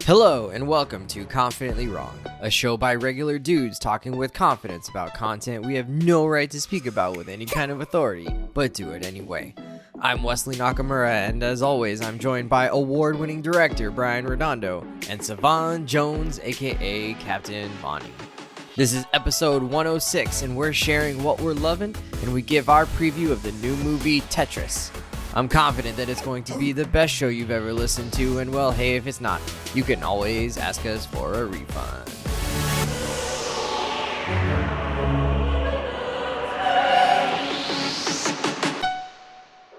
Hello and welcome to Confidently Wrong, a show by regular dudes talking with confidence about content we have no right to speak about with any kind of authority, but do it anyway. I'm Wesley Nakamura, and as always, I'm joined by award-winning director Brian Redondo and Savon Jones, aka Captain Bonnie. This is episode 106, and we're sharing what we're loving, and we give our preview of the new movie Tetris. I'm confident that it's going to be the best show you've ever listened to, and well, hey, if it's not, you can always ask us for a refund.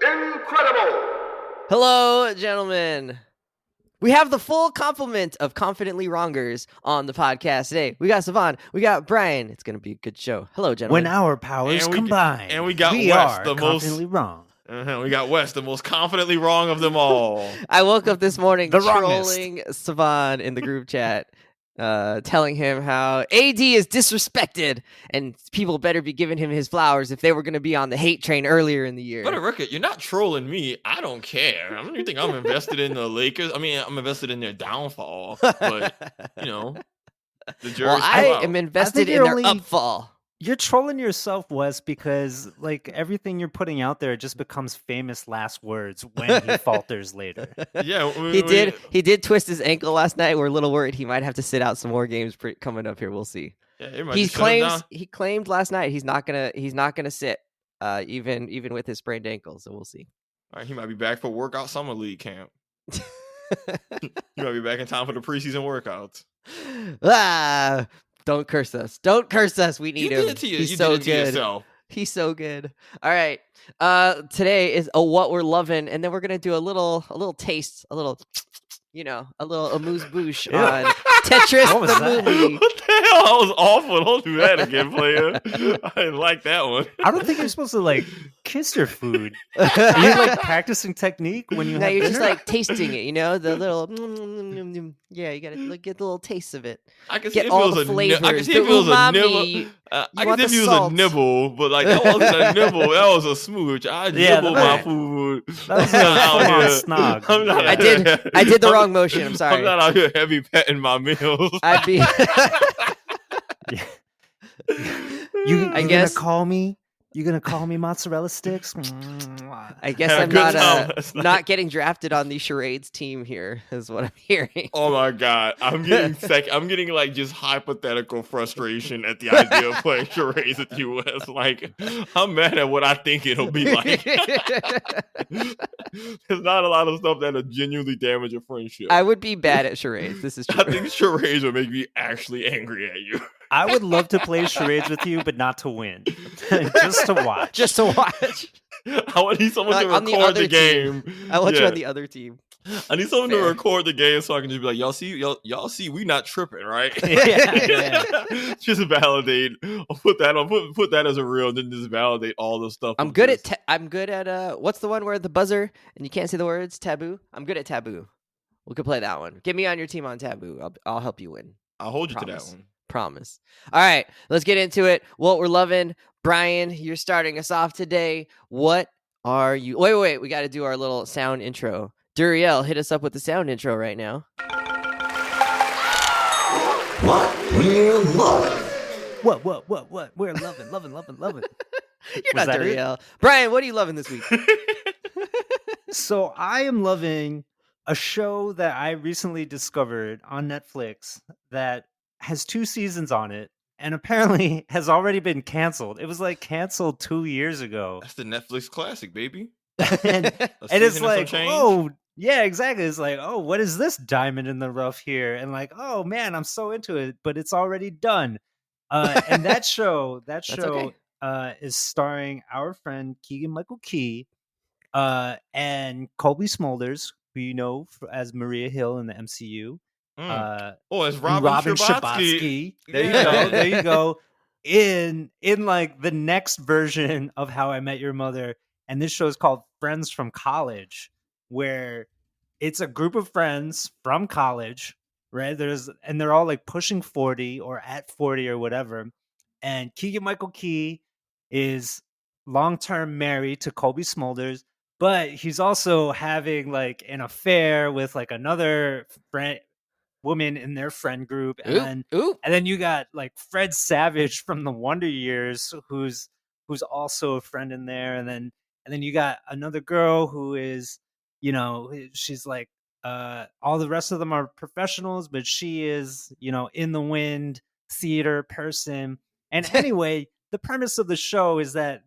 Incredible! Hello, gentlemen. We have the full complement of Confidently Wrongers on the podcast today. We got Savon, we got Brian. It's going to be a good show. Hello, gentlemen. When our powers combine, and we got we Wes, are the most confidently wrong. We got Wes, the most confidently wrong of them all. I woke up this morning The trolling Savon in the group chat, telling him how AD is disrespected and people better be giving him his flowers if they were going to be on the hate train earlier in the year. For the record, you're not trolling me. I don't care. I don't even think I'm invested in the Lakers. I mean, I'm invested in their downfall, but you know, the jury's Well, I still out. am invested in their upfall. You're trolling yourself, Wes, because like everything you're putting out there just becomes famous last words when he falters later. Yeah, He did twist his ankle last night. We're a little worried he might have to sit out some more games coming up here. We'll see. Yeah, it might He just shut him down. claimed last night he's not gonna sit even with his sprained ankle. So we'll see. All right, he might be back for workout summer league camp. He might be back in time for the preseason workouts. Don't curse us. Don't curse us. We need You him. did it to you. He's You so did it to good. yourself. He's so good. All right. Today is a what we're loving, and then we're gonna do a little taste, a little amuse-bouche on Tetris What was the that? movie. What the hell? That was awful. Don't do that again, player. I didn't like that one. I don't think you're supposed to like kiss your food. Are you like practicing technique when you No, have you're dinner? just like tasting it, the little yeah, you gotta get the little taste of it. I can see Get if all it the was flavors, I can see the if it was a umami. nibble. You I can want see if the it was salt. a nibble, but like that wasn't a nibble. That was a smooch. I Yeah, nibble that- my food. that was I'm a not out full-on here- snog. I'm not I out did here- I did the I'm- wrong motion. I'm sorry. I'm not out here heavy petting my meals. I'd be You I gonna guess- call me? You gonna call me mozzarella sticks? I guess Had a I'm good not time last night. not getting drafted on the charades team here, is what I'm hearing. Oh my god, I'm getting I'm getting like just hypothetical frustration at the idea of playing charades with you, Wes. Like I'm mad at what I think it'll be like. There's not a lot of stuff that'll genuinely damage a friendship. I would be bad at charades. This is true. I think charades will make me actually angry at you. I would love to play charades with you, but not to win, just to watch. Just to watch. I need someone Like, to on the record other the game. I want you Yeah. on the other team. I need someone Fair. to record the game so I can just be like, y'all see, we not tripping, right? Yeah. Just validate. I'll put that on. Put that as a reel, then just validate all the stuff. I'm of good this. at what's the one where the buzzer and you can't say the words? Taboo. I'm good at taboo. We could play that one. Get me on your team on taboo. I'll help you win. I'll hold you to Promise. that one. Promise. All right, let's get into it. What we're loving. Brian, you're starting us off today. What are you? Wait. We got to do our little sound intro. Duriel, hit us up with the sound intro right now. What we're loving. What? We're loving. You're Was not that it? Duriel. Brian, what are you loving this week? So I am loving a show that I recently discovered on Netflix that has 2 seasons on it and apparently has already been canceled. It was like canceled 2 years ago. That's the Netflix classic, baby. and A and it's season and some like, change. oh, yeah, exactly. It's like, oh, what is this diamond in the rough here? And like, oh man, I'm so into it, but it's already done. And that show okay. is starring our friend Keegan Michael Key and Colby Smulders, who you know as Maria Hill in the MCU. It's and Robin Scherbatsky. There you Yeah. go. There you go. In like the next version of How I Met Your Mother, and this show is called Friends from College, where it's a group of friends from college, right? They're all like pushing 40 or at 40 or whatever. And Keegan Michael Key is long-term married to Colby Smulders, but he's also having like an affair with like another friend woman in their friend group, Oop. and then you got like Fred Savage from the Wonder Years, who's also a friend in there, and then you got another girl who is, she's like, all the rest of them are professionals, but she is, in the wind theater person. And anyway, the premise of the show is that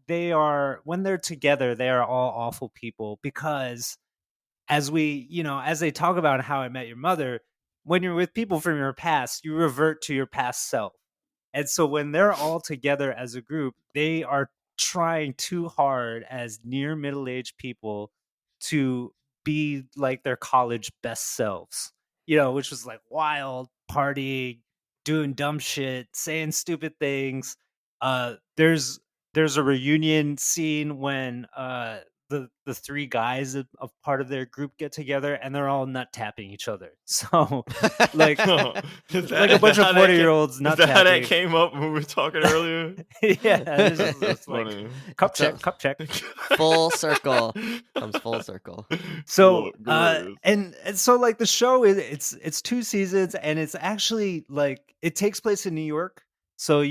when they're together, they are all awful people, because as they talk about How I Met Your Mother, when you're with people from your past, you revert to your past self. And so when they're all together as a group, they are trying too hard as near middle-aged people to be like their college best selves, which was like wild, partying, doing dumb shit, saying stupid things. There's a reunion scene when the three guys of part of their group get together and they're all nut tapping each other. So like like a bunch of 40-year-olds nut tapping. Is that how that came up when we were talking earlier? Yeah, That's like, funny. cup check. Full circle. Comes full circle. So Glorious. and so like the show is it's 2 seasons, and it's actually like it takes place in New York. So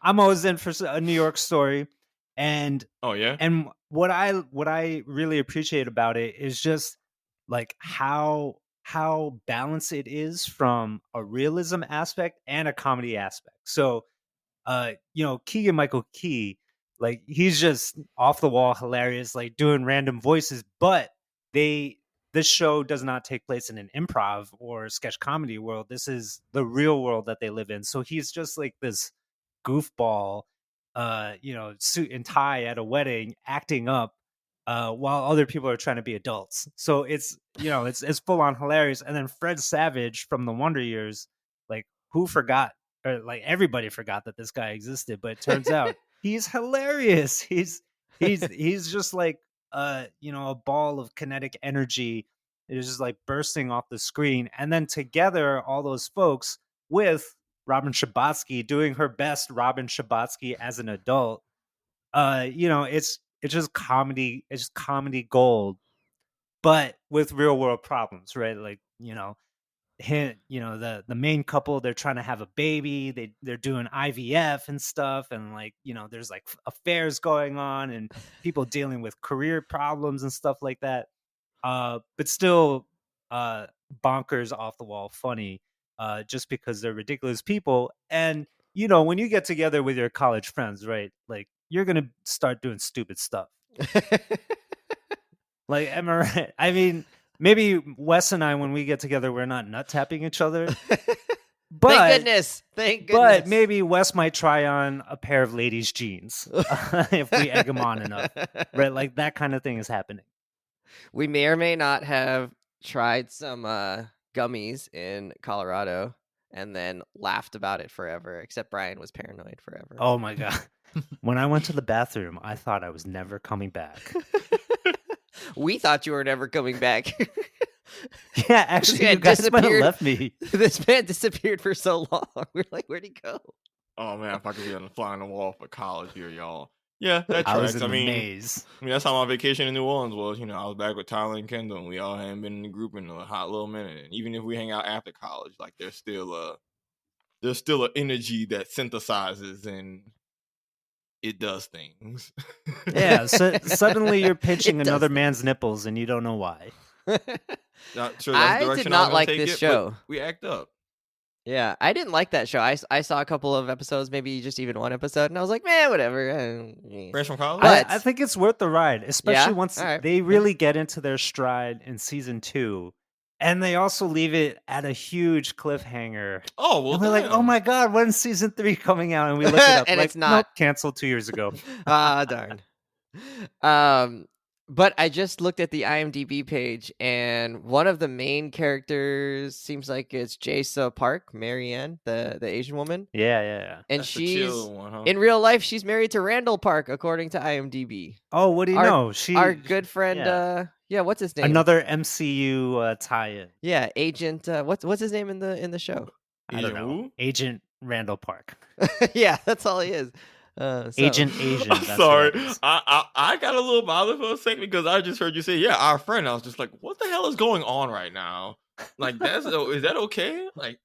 I'm always in for a New York story, and Oh yeah. and what I really appreciate about it is just like how balanced it is from a realism aspect and a comedy aspect. So Keegan Michael Key, like he's just off the wall hilarious, like doing random voices, but this show does not take place in an improv or sketch comedy world. This is the real world that they live in. So he's just like this goofball, suit and tie at a wedding, acting up while other people are trying to be adults. So it's it's full on hilarious. And then Fred Savage from the Wonder Years, like who forgot, or like everybody forgot that this guy existed, but it turns out he's hilarious. He's just like a ball of kinetic energy. It is just like bursting off the screen. And then together, all those folks with Robin Schabotsky doing her best Robin Schabotsky as an adult. It's just comedy. It's just comedy gold, but with real world problems, right? Like the main couple, they're trying to have a baby. They're doing IVF and stuff, and like there's like affairs going on and people dealing with career problems and stuff like that. But still, bonkers, off the wall, funny. Just because they're ridiculous people, and when you get together with your college friends, right? Like you're gonna start doing stupid stuff. Like, am I right? I mean, maybe Wes and I, when we get together, we're not nut tapping each other. But Thank goodness. But maybe Wes might try on a pair of ladies' jeans if we egg him on enough, right? Like that kind of thing is happening. We may or may not have tried some gummies in Colorado and then laughed about it forever, except Brian was paranoid forever. Oh my God. When I went to the bathroom, I thought I was never coming back. We thought you were never coming back. Yeah, actually, you guys might have left me. This man disappeared for so long. We're like, where'd he go? Oh man, if I could be on the fly on the wall for college here, y'all. Yeah, that I was tracks. in the maze. I mean, that's how my vacation in New Orleans was. I was back with Tyler and Kendall, and we all hadn't been in the group in a hot little minute. And even if we hang out after college, like there's still an energy that synthesizes and it does things. Yeah, so suddenly you're pinching another man's nipples and you don't know why. Not sure that's the I direction did not was like gonna take this it, show. but we act up. Yeah, I didn't like that show. I saw a couple of episodes, maybe just even one episode, and I was like, man, whatever. Friends from college? But- I think it's worth the ride, especially Yeah? once All right. they really get into their stride in season 2. And they also leave it at a huge cliffhanger. Oh, well, And we're like, damn. oh my God, when's season 3 coming out? And we look it up. And like, it's not. Nope, canceled 2 years ago. Ah, darn. But I just looked at the IMDb page, and one of the main characters seems like it's Jaisa Park, Marianne, the Asian woman. Yeah. And That's the she's chill one, huh? in real life, she's married to Randall Park, according to IMDb. Oh, what do you know? Our good friend, what's his name? Another MCU tie-in. Yeah, Agent. What's his name in the show? I don't know. Who? Agent Randall Park. Yeah, that's all he is. Agent Asian. I'm that's sorry. what it is. I got a little bothered for a second because I just heard you say, yeah, our friend. I was just like, what the hell is going on right now? Like is that okay? Like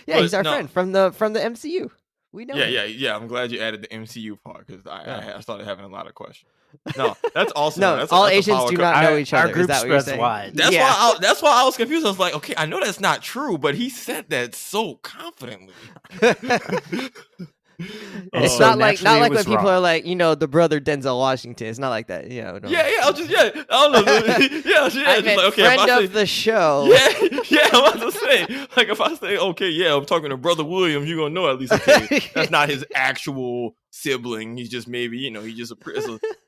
yeah, he's but our no. friend from the MCU. We know him. Yeah. I'm glad you added the MCU part because Yeah. I started having a lot of questions. No, that's awesome. No, that's all that's a Asians power do cou- not know each Our other. Is group that what you're spreads saying? wide. That's Yeah. that's why I was confused. I was like, okay, I know that's not true, but he said that so confidently. It's so not like naturally it when was people wrong. are like, the brother Denzel Washington. It's not like that. No. I don't know. I Just meant like, okay, friend if I say, of the show. yeah, I'm about to say, like, if I say, okay, yeah, I'm talking to Brother William, you're gonna know at least, okay, that's not his actual sibling. He's just maybe, he just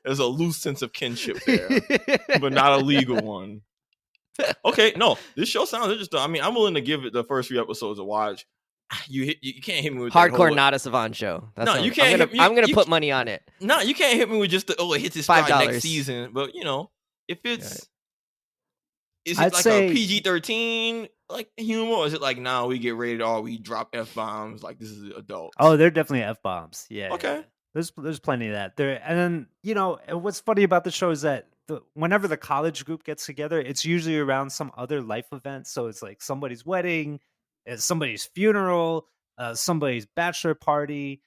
there's a loose sense of kinship there, but not a legal one. Okay, no, this show sounds interesting. I mean, I'm willing to give it the first few episodes a watch. You can't hit me with that Hardcore, whole, not a Savon show. That's No, what you can't I'm gonna you- put money on it. No, you can't hit me with just it hits its stride $5. next season. But if it's, Right. is I'd it like say- a PG-13 like humor, or is it like we get rated R, we drop F-bombs, like this is adult? Oh, they're definitely F-bombs. Yeah. Okay. Yeah. There's plenty of that. And then, and what's funny about the show is that whenever the college group gets together, it's usually around some other life event. So it's like somebody's wedding, somebody's funeral, somebody's bachelor party,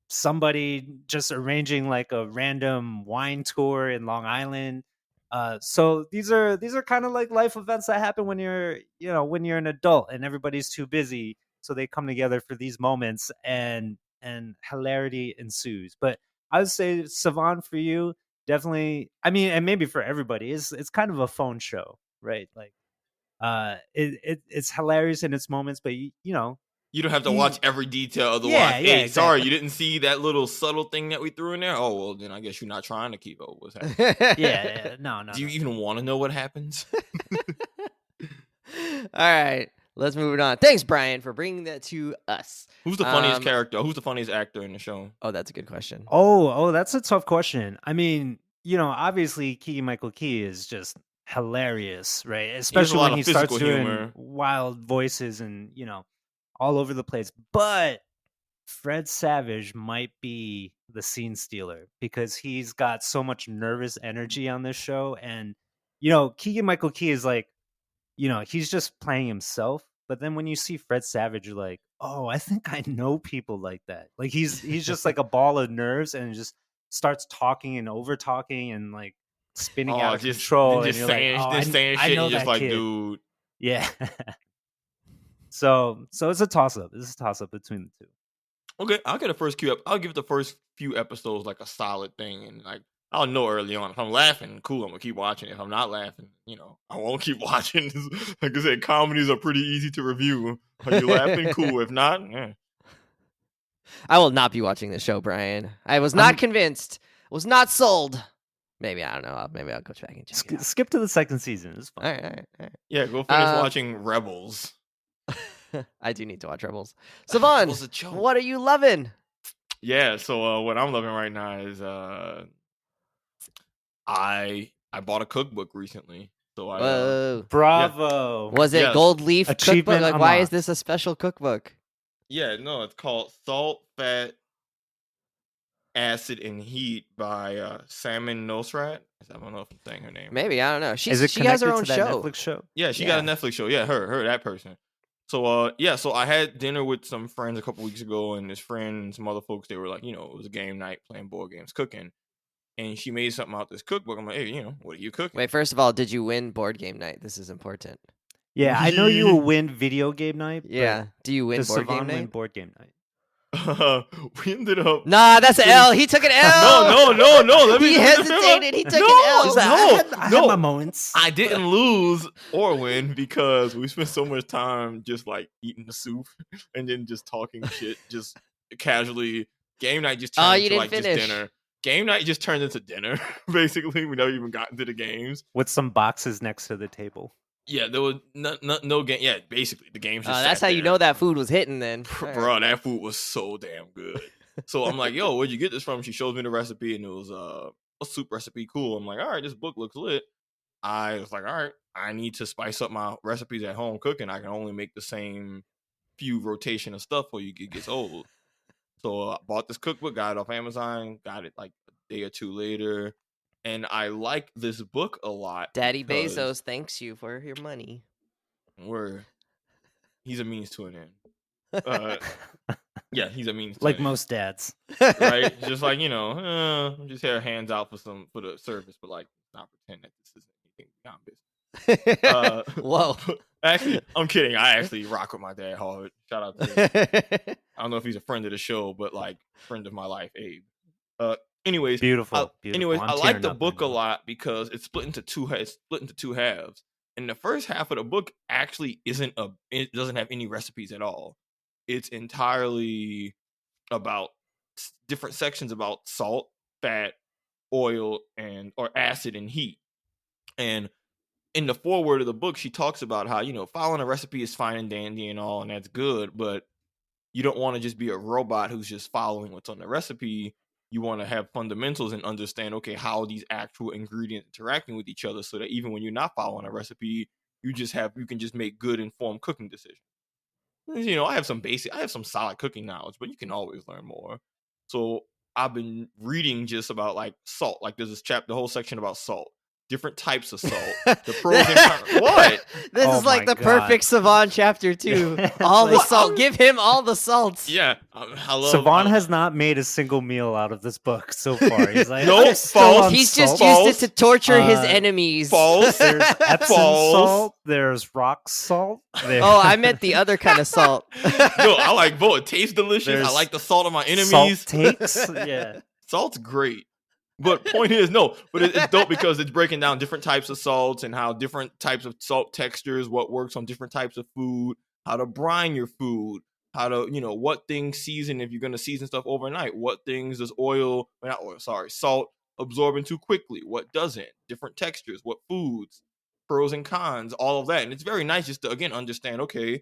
somebody just arranging like a random wine tour in Long Island. So these are kind of like life events that happen when you're an adult and everybody's too busy. So they come together for these moments and hilarity ensues. But I would say Savon for you, definitely. I mean, and maybe for everybody, it's kind of a phone show, right? Like, it's hilarious in its moments, but You don't have to watch every detail. Otherwise, Yeah, hey, exactly. sorry, you didn't see that little subtle thing that we threw in there. Oh well, then I guess you're not trying to keep up with what's happening. yeah, no. Do you even want to know what happens? All right, let's move it on. Thanks, Brian, for bringing that to us. Who's the funniest character? Who's the funniest actor in the show? Oh, that's a good question. Oh, that's a tough question. I mean, obviously Keegan-Michael Key is just hilarious, right? Especially lot when of he starts physical doing humor. wild voices and, all over the place. But Fred Savage might be the scene stealer because he's got so much nervous energy on this show. And, Keegan-Michael Key is like, he's just playing himself. But then when you see Fred Savage, you're like, oh, I think I know people like that. Like he's just like a ball of nerves and just starts talking and over talking and like spinning out of control. Just and you're saying, like, just saying I shit. know And just that like, kid. dude. Yeah. So it's a toss up. It's a toss up between the two. Okay, I'll give the first few episodes like a solid thing, and like I'll know early on if I'm laughing, cool, I'm gonna keep watching. If I'm not laughing, I won't keep watching. Like I said, comedies are pretty easy to review. Are you laughing? Cool. If not, I will not be watching this show, Brian. I was not convinced. Was not sold. Maybe, I don't know. Maybe I'll go back and check it out. Skip to the second season. It's fun. All right. yeah, go finish watching Rebels. I do need to watch Rebels. Savon, Rebels a joke. what are you loving? Yeah, so what I'm loving right now is I bought a cookbook recently. So Whoa. Bravo. Was it Yes. Gold Leaf Achievement cookbook? Like, why is unlocked. this a special cookbook? no, it's called Salt, Fat, Acid, and Heat by Salmon Nosrat. I don't know if I'm saying her name. Maybe, I don't know. Is it She has her connected own to that show. Netflix show? Yeah, she got a Netflix show. Yeah, her that person. So so I had dinner with some friends a couple weeks ago, and this friend and some other folks, they were like, it was a game night, playing board games, cooking. And she made something out this cookbook. I'm like, hey, what are you cooking? Wait, first of all, did you win board game night? This is important. Yeah, I know you will win video game night. but Yeah. Do you win does board game Savon win night? board game night? We ended up. Nah, that's an L. He took an L. No. Let me He let me hesitated. He took an No, L. He's like, I had my moments. I didn't lose or win because we spent so much time just like eating the soup and then just talking shit, just casually. Game night just turned you into didn't like finish. just dinner. Game night just turned into dinner. Basically, we never even got into the games. With some boxes next to the table. Yeah, there was no game. Yeah, basically the games. Just That's sat how you there. know that food was hitting then. Bro, that food was so damn good. So I'm like, yo, where'd you get this from? She shows me the recipe, and it was a soup recipe. Cool. I'm like, all right, this book looks lit. I was like, all right, I need to spice up my recipes at home cooking. I can only make the same few rotation of stuff or it gets old. So I bought this cookbook, got it off Amazon, got it like a day or two later. And I like this book a lot. Daddy because Bezos thanks you for your money. he's a means to an end. Yeah, he's a means to Like an end. most dads. Right? Just like, just have hands out for the service, but like not pretend that this isn't anything beyond business. Whoa. Actually, I'm kidding. I actually rock with my dad hard. Shout out to him. I don't know if he's a friend of the show, but like friend of my life, Abe. Anyways, Beautiful. I like the book a lot because it's split into two halves. And the first half of the book actually it doesn't have any recipes at all. It's entirely about different sections about salt, fat, oil, or acid and heat. And in the foreword of the book, she talks about how, following a recipe is fine and dandy and all, and that's good, but you don't want to just be a robot who's just following what's on the recipe. You want to have fundamentals and understand, okay, how these actual ingredients interacting with each other, so that even when you're not following a recipe, you can just make good informed cooking decisions. I have some solid cooking knowledge, but you can always learn more. So I've been reading just about like salt. Like there's this the whole section about salt. Different types of salt, the pros and cons. What? This is like the perfect Savon chapter 2. All the salt. Give him all the salts. Yeah, I love. Savon has not made a single meal out of this book so far. He's like, no, false. He's just used it to torture his enemies. False. There's Epsom salt. There's rock salt. Oh, I meant the other kind of salt. No, I like both. It tastes delicious. I like the salt of my enemies. Salt takes. Yeah, salt's great. But point is, but it's dope because it's breaking down different types of salts and how different types of salt textures, what works on different types of food, how to brine your food, how to, what things season if you're going to season stuff overnight, what things does salt absorb into quickly, what doesn't, different textures, what foods, pros and cons, all of that. And it's very nice just to, again, understand, okay,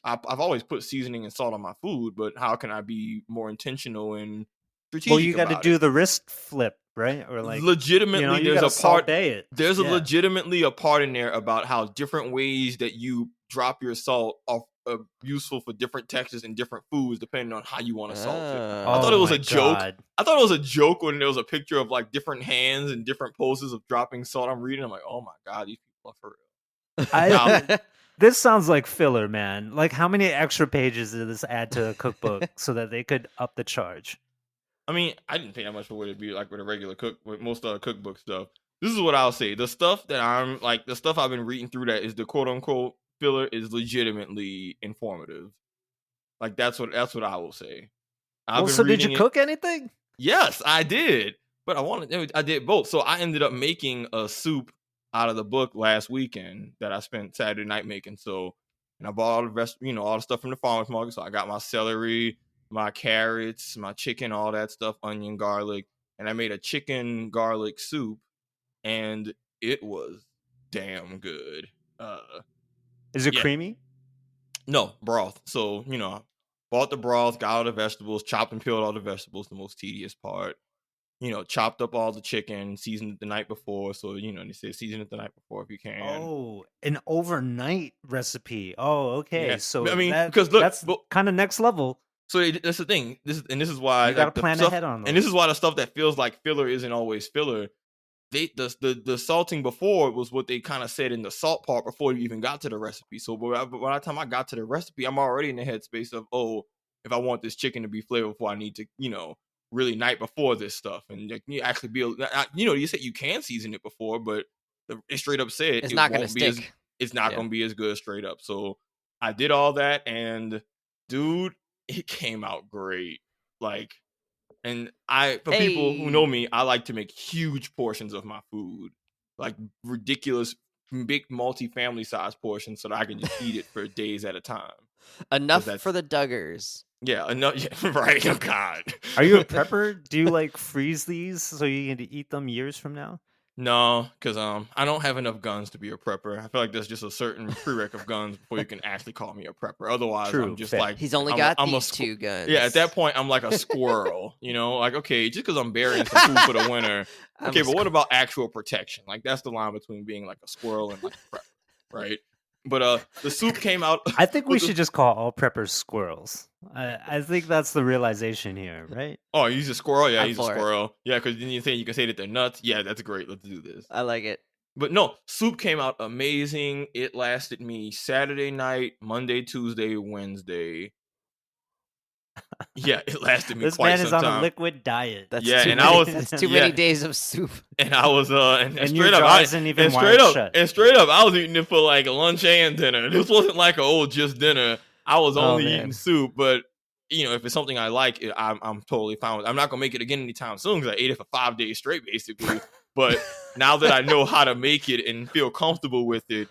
I've always put seasoning and salt on my food, but how can I be more intentional and strategic? Well, you got to do the wrist flip, right? Or like legitimately, there's a part. There's legitimately a part in there about how different ways that you drop your salt are useful for different textures and different foods depending on how you want to salt it. I thought it was a joke. I thought it was a joke when there was a picture of like different hands and different poses of dropping salt. I'm reading, I'm like, oh my god, these people are for real. This sounds like filler, man. Like, how many extra pages did this add to a cookbook so that they could up the charge? I mean, I didn't pay that much for what it'd be like with a regular with most cookbook stuff. This is what I'll say. The stuff I've been reading through that is the quote unquote filler is legitimately informative. Like that's what I will say. So did you cook anything? Yes, I did. But I did both. So I ended up making a soup out of the book last weekend that I spent Saturday night making. So, and I bought all the rest, all the stuff from the farmer's market. So I got my celery, my carrots, my chicken, all that stuff, onion, garlic, and I made a chicken garlic soup, and it was damn good. Is it creamy? No, broth. So, bought the broth, got all the vegetables, chopped and peeled all the vegetables, the most tedious part. Chopped up all the chicken, seasoned it the night before. So, they say season it the night before if you can. Oh, an overnight recipe. Oh, okay. Yeah. So I mean, because look, that's kind of next level. So that's the thing. This is why you got to plan ahead on those. And this is why the stuff that feels like filler isn't always filler. The salting before was what they kind of said in the salt part before you even got to the recipe. So by the time I got to the recipe, I'm already in the headspace of, if I want this chicken to be flavorful, I need to, really night before this stuff. And you actually you said you can season it before, but it straight up said it's not going to stick. It's not going to be as good straight up. So I did all that, and dude, it came out great. Like, and people who know me, I like to make huge portions of my food, like ridiculous big multi-family size portions, so that I can just eat it for days at a time. Enough for the Duggars. Yeah, enough. Yeah, right. Oh God. Are you a prepper? Do you like freeze these so you can eat them years from now? No, because I don't have enough guns to be a prepper. I feel like there's just a certain prereq of guns before you can actually call me a prepper. Otherwise, I'm just like he's only got these 2 guns. Yeah, at that point, I'm like a squirrel. Like okay, just because I'm burying some food for the winter. Okay, but what about actual protection? Like that's the line between being like a squirrel and like a prepper, right? But the soup came out. I think we should just call all preppers squirrels. I think that's the realization here, right? Oh, he's a squirrel. Yeah, I'm he's a for it. squirrel. Yeah, because then you can say that they're nuts. Yeah, that's great. Let's do this. I like it. But no, soup came out amazing. It lasted me Saturday night, Monday, Tuesday, Wednesday. Yeah, it lasted me This quite man some is on time. a liquid diet. That's Yeah, too and many, I was- that's too yeah. many days of soup. And I was and And straight your up, jaw I, isn't even and wired straight up, shut. and straight up, I was eating it for like lunch and dinner. This wasn't like just dinner. I was Oh, only man. eating soup, but if it's something I like, I'm totally fine with. I'm not gonna make it again anytime soon because I ate it for 5 days straight, basically. But now that I know how to make it and feel comfortable with it,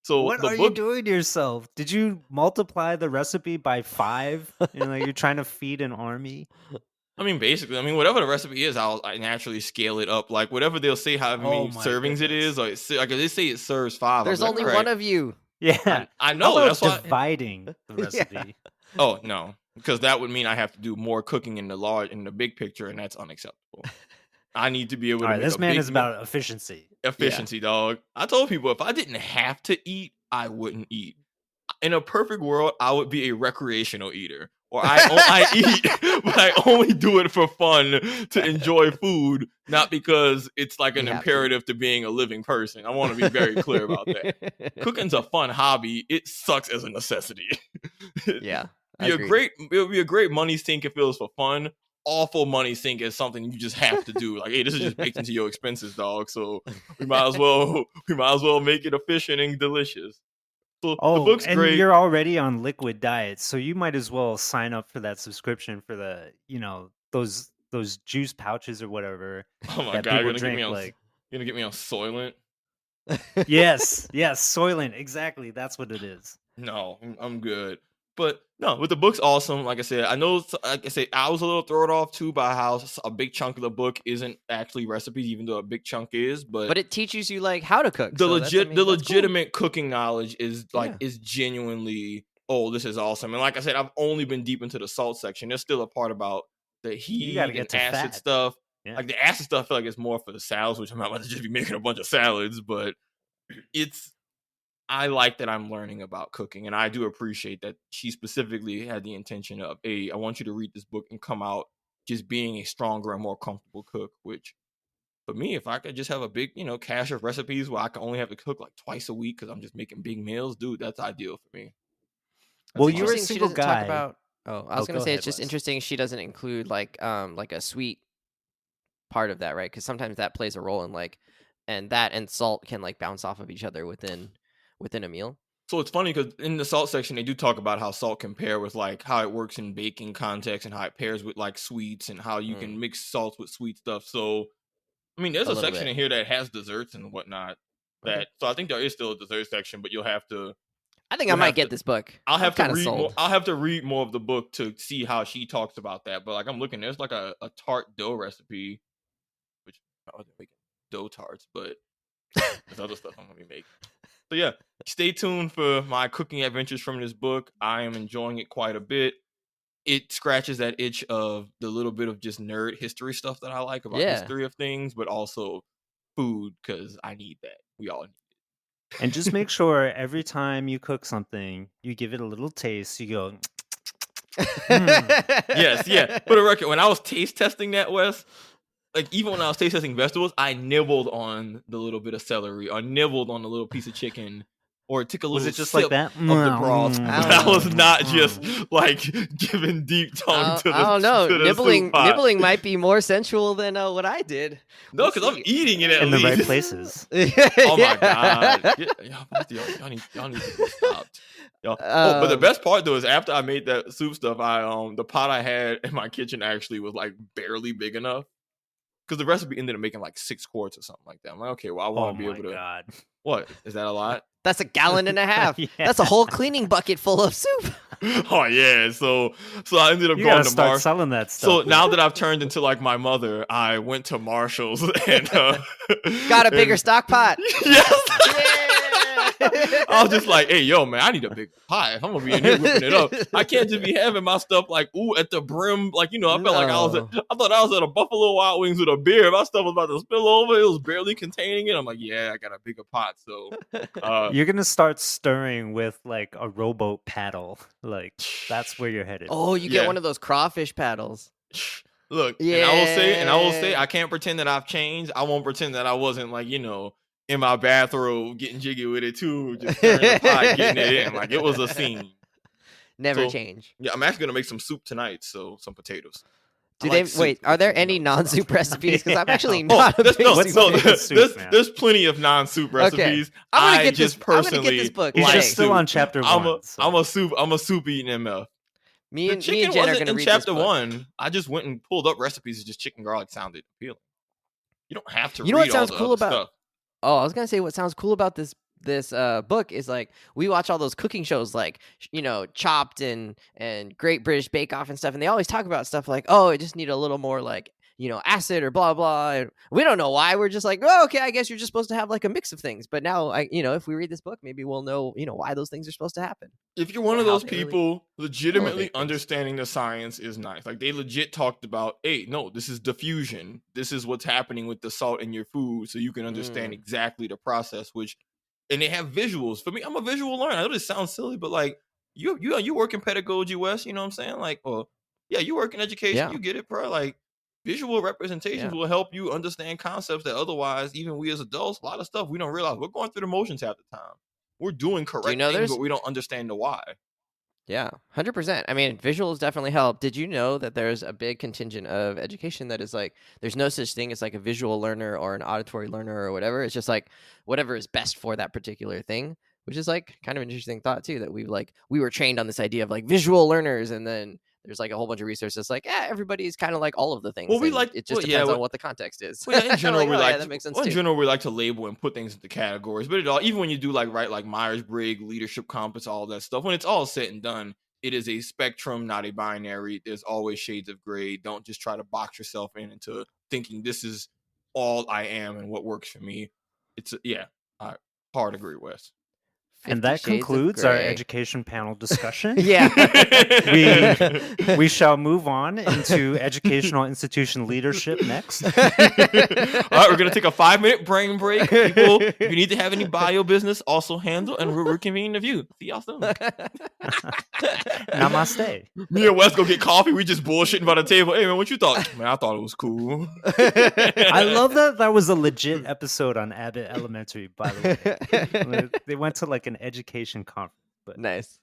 so What the are you book. doing to yourself? Did you multiply the recipe by 5? You're trying to feed an army? I mean, basically, whatever the recipe is, I naturally scale it up. Like whatever they'll say, however many Oh my servings it goodness. is, or like if they say it serves 5. There's I'm only like, all one right. of you. Yeah. I How know. about That's why. dividing the recipe? Oh no, because that would mean I have to do more cooking in the big picture, and that's unacceptable. I need to be able All to right, make this a man big is about efficiency. efficiency, dog. I told people if I didn't have to eat, I wouldn't eat. In a perfect world, I would be a recreational eater, or I eat, but I only do it for fun to enjoy food, not because it's like an You have to. imperative to being a living person. I want to be very clear about that. Cooking's a fun hobby. It sucks as a necessity. Yeah. It would be a great money sink if it was for fun. Awful money sink is something you just have to do. Like, hey, this is just baked into your expenses, dog. So we might as well make it efficient and delicious. So the Oh, book's and great. you're already on liquid diet, so you might as well sign up for that subscription for the, those juice pouches or whatever Oh my that god, people you're drink. gonna get me on Soylent? Yes, Soylent, exactly. That's what it is. No, I'm good. But no, but the book's awesome. Like I said, I know. Like I said, I was a little thrown off too by how a big chunk of the book isn't actually recipes, even though a big chunk is. But it teaches you like how to cook. the so that's- I mean, the that's cool. legitimate cooking knowledge is like Yeah. is genuinely. Oh, this is awesome. And like I said, I've only been deep into the salt section. There's still a part about the heat gotta and get to acid fat. stuff. Yeah. Like the acid stuff, I feel like it's more for the salads, which I'm not about to just be making a bunch of salads, but I like that I'm learning about cooking, and I do appreciate that she specifically had the intention of, hey, I want you to read this book and come out just being a stronger and more comfortable cook, which for me, if I could just have a big, cache of recipes where I can only have to cook like twice a week because I'm just making big meals, dude, that's ideal for me. Well, It's you're a interesting she single doesn't talk guy. about. Oh, I was gonna go say ahead, it's just Wes. interesting she doesn't include like a sweet part of that, right? Because sometimes that plays a role in and that and salt can like bounce off of each other within a meal. So it's funny because in the salt section, they do talk about how salt can pair with like how it works in baking context and how it pairs with like sweets and how you can mix salts with sweet stuff. So, there's A a little section bit. in here that has desserts and whatnot. Okay. So I think there is still a dessert section, but you'll have to. I think I We'll might have get to- this book. I'll have to kinda read sold. more. I'll have to read more of the book to see how she talks about that. But like I'm looking, there's like a tart dough recipe, which I wasn't making dough tarts, but there's other stuff I'm gonna be making. So yeah, stay tuned for my cooking adventures from this book. I am enjoying it quite a bit. It scratches that itch of the little bit of just nerd history stuff that I like about Yeah. history of things, but also food because I need that. We all need it. And just make sure every time you cook something, you give it a little taste. You go, Yes, yeah. For the record, when I was taste testing that, Wes, like even when I was taste testing vegetables, I nibbled on the little bit of celery, or nibbled on the little piece of chicken, or took a little was it just sip like that? of the broth. I But don't I was know. not just like giving deep tongue to the. I don't know. to the Nibbling soup pot. nibbling might be more sensual than what I did. No, We'll because I'm see. eating it at in the least. right places. Oh my god! Y'all need to be stopped. But the best part though is after I made that soup stuff, the pot I had in my kitchen actually was like barely big enough because the recipe ended up making like 6 quarts or something like that. I'm like, okay, well I Oh want to be my able to. god! What is that a lot? That's a gallon and a half. Yeah. That's a whole cleaning bucket full of soup. Oh yeah, so I ended up You going gotta to start Marshall. selling that So stuff. now that I've turned into like my mother, I went to Marshall's and Got a bigger and- stock pot. Yes. I was just like, hey, yo, man, I need a big pot. If I'm gonna be in here whipping it up, I can't just be having my stuff like, ooh, at the brim. Like, I felt like I thought I was at a Buffalo Wild Wings with a beer. My stuff was about to spill over. It was barely containing it. I'm like, yeah, I got a bigger pot. So you're gonna start stirring with like a rowboat paddle. Like that's where you're headed. Oh, you get one of those crawfish paddles. Look, and I will say, I can't pretend that I've changed. I won't pretend that I wasn't like, in my bathrobe getting jiggy with it too, just stirring the pot, getting it in. Like it was a scene. Never change. Yeah, I'm actually gonna make some soup tonight, so some potatoes. Are there any non-soup recipes? Because I'm actually not a big soup fan. There's plenty of non-soup recipes. Okay. I'm gonna get this book. He's just still on chapter 1. I'm a soup eating MF. Me and Jen are going to read chapter this book. 1. I just went and pulled up recipes. Just chicken garlic sounded appealing. You don't have to. You know read what sounds all the cool other about? Stuff. Oh, I was gonna say what sounds cool about this book is like we watch all those cooking shows like Chopped and Great British Bake Off and stuff, and they always talk about stuff like, oh, it just need a little more like acid or blah blah. And we don't know why. We're just like, oh, okay, I guess you're just supposed to have like a mix of things. But now if we read this book, maybe we'll know why those things are supposed to happen. If you're one of those people legitimately understanding the science is nice. Like they legit talked about, hey, no, this is diffusion. This is what's happening with the salt in your food, so you can understand exactly the process. And they have visuals. For me, I'm a visual learner. I know this sounds silly, but like you work in pedagogy, Wes. You know what I'm saying? Like, you work in education. Yeah. You get it, bro. Like visual representations will help you understand concepts that otherwise, even we as adults, a lot of stuff we don't realize. We're going through the motions half the time. We're doing correct things, but we don't understand the why. Yeah, 100%. I mean, visuals definitely help. Did you know that there's a big contingent of education that is like, there's no such thing as like a visual learner or an auditory learner or whatever. It's just like whatever is best for that particular thing, which is like kind of an interesting thought too, that we were trained on this idea of like visual learners, and then there's like a whole bunch of research that's like, everybody's kind of like all of the things. Well, it just depends on what the context is. Well, in general, that makes sense too. In general, we like to label and put things into categories. But even when you do like Myers-Briggs, leadership compass, all that stuff, when it's all said and done, it is a spectrum, not a binary. There's always shades of gray. Don't just try to box yourself into thinking this is all I am and what works for me. I hard agree, Wes. And that concludes our education panel discussion. Yeah. We shall move on into educational institution leadership next. All right, we're going to take a 5-minute brain break. People, if you need to have any bio business, also handle, and we're reconvening the view. See y'all soon. Namaste. Me and Wes go get coffee. We just bullshitting by the table. Hey, man, what you thought? Man, I thought it was cool. I love that was a legit episode on Abbott Elementary, by the way. They went to like an education conference. But nice.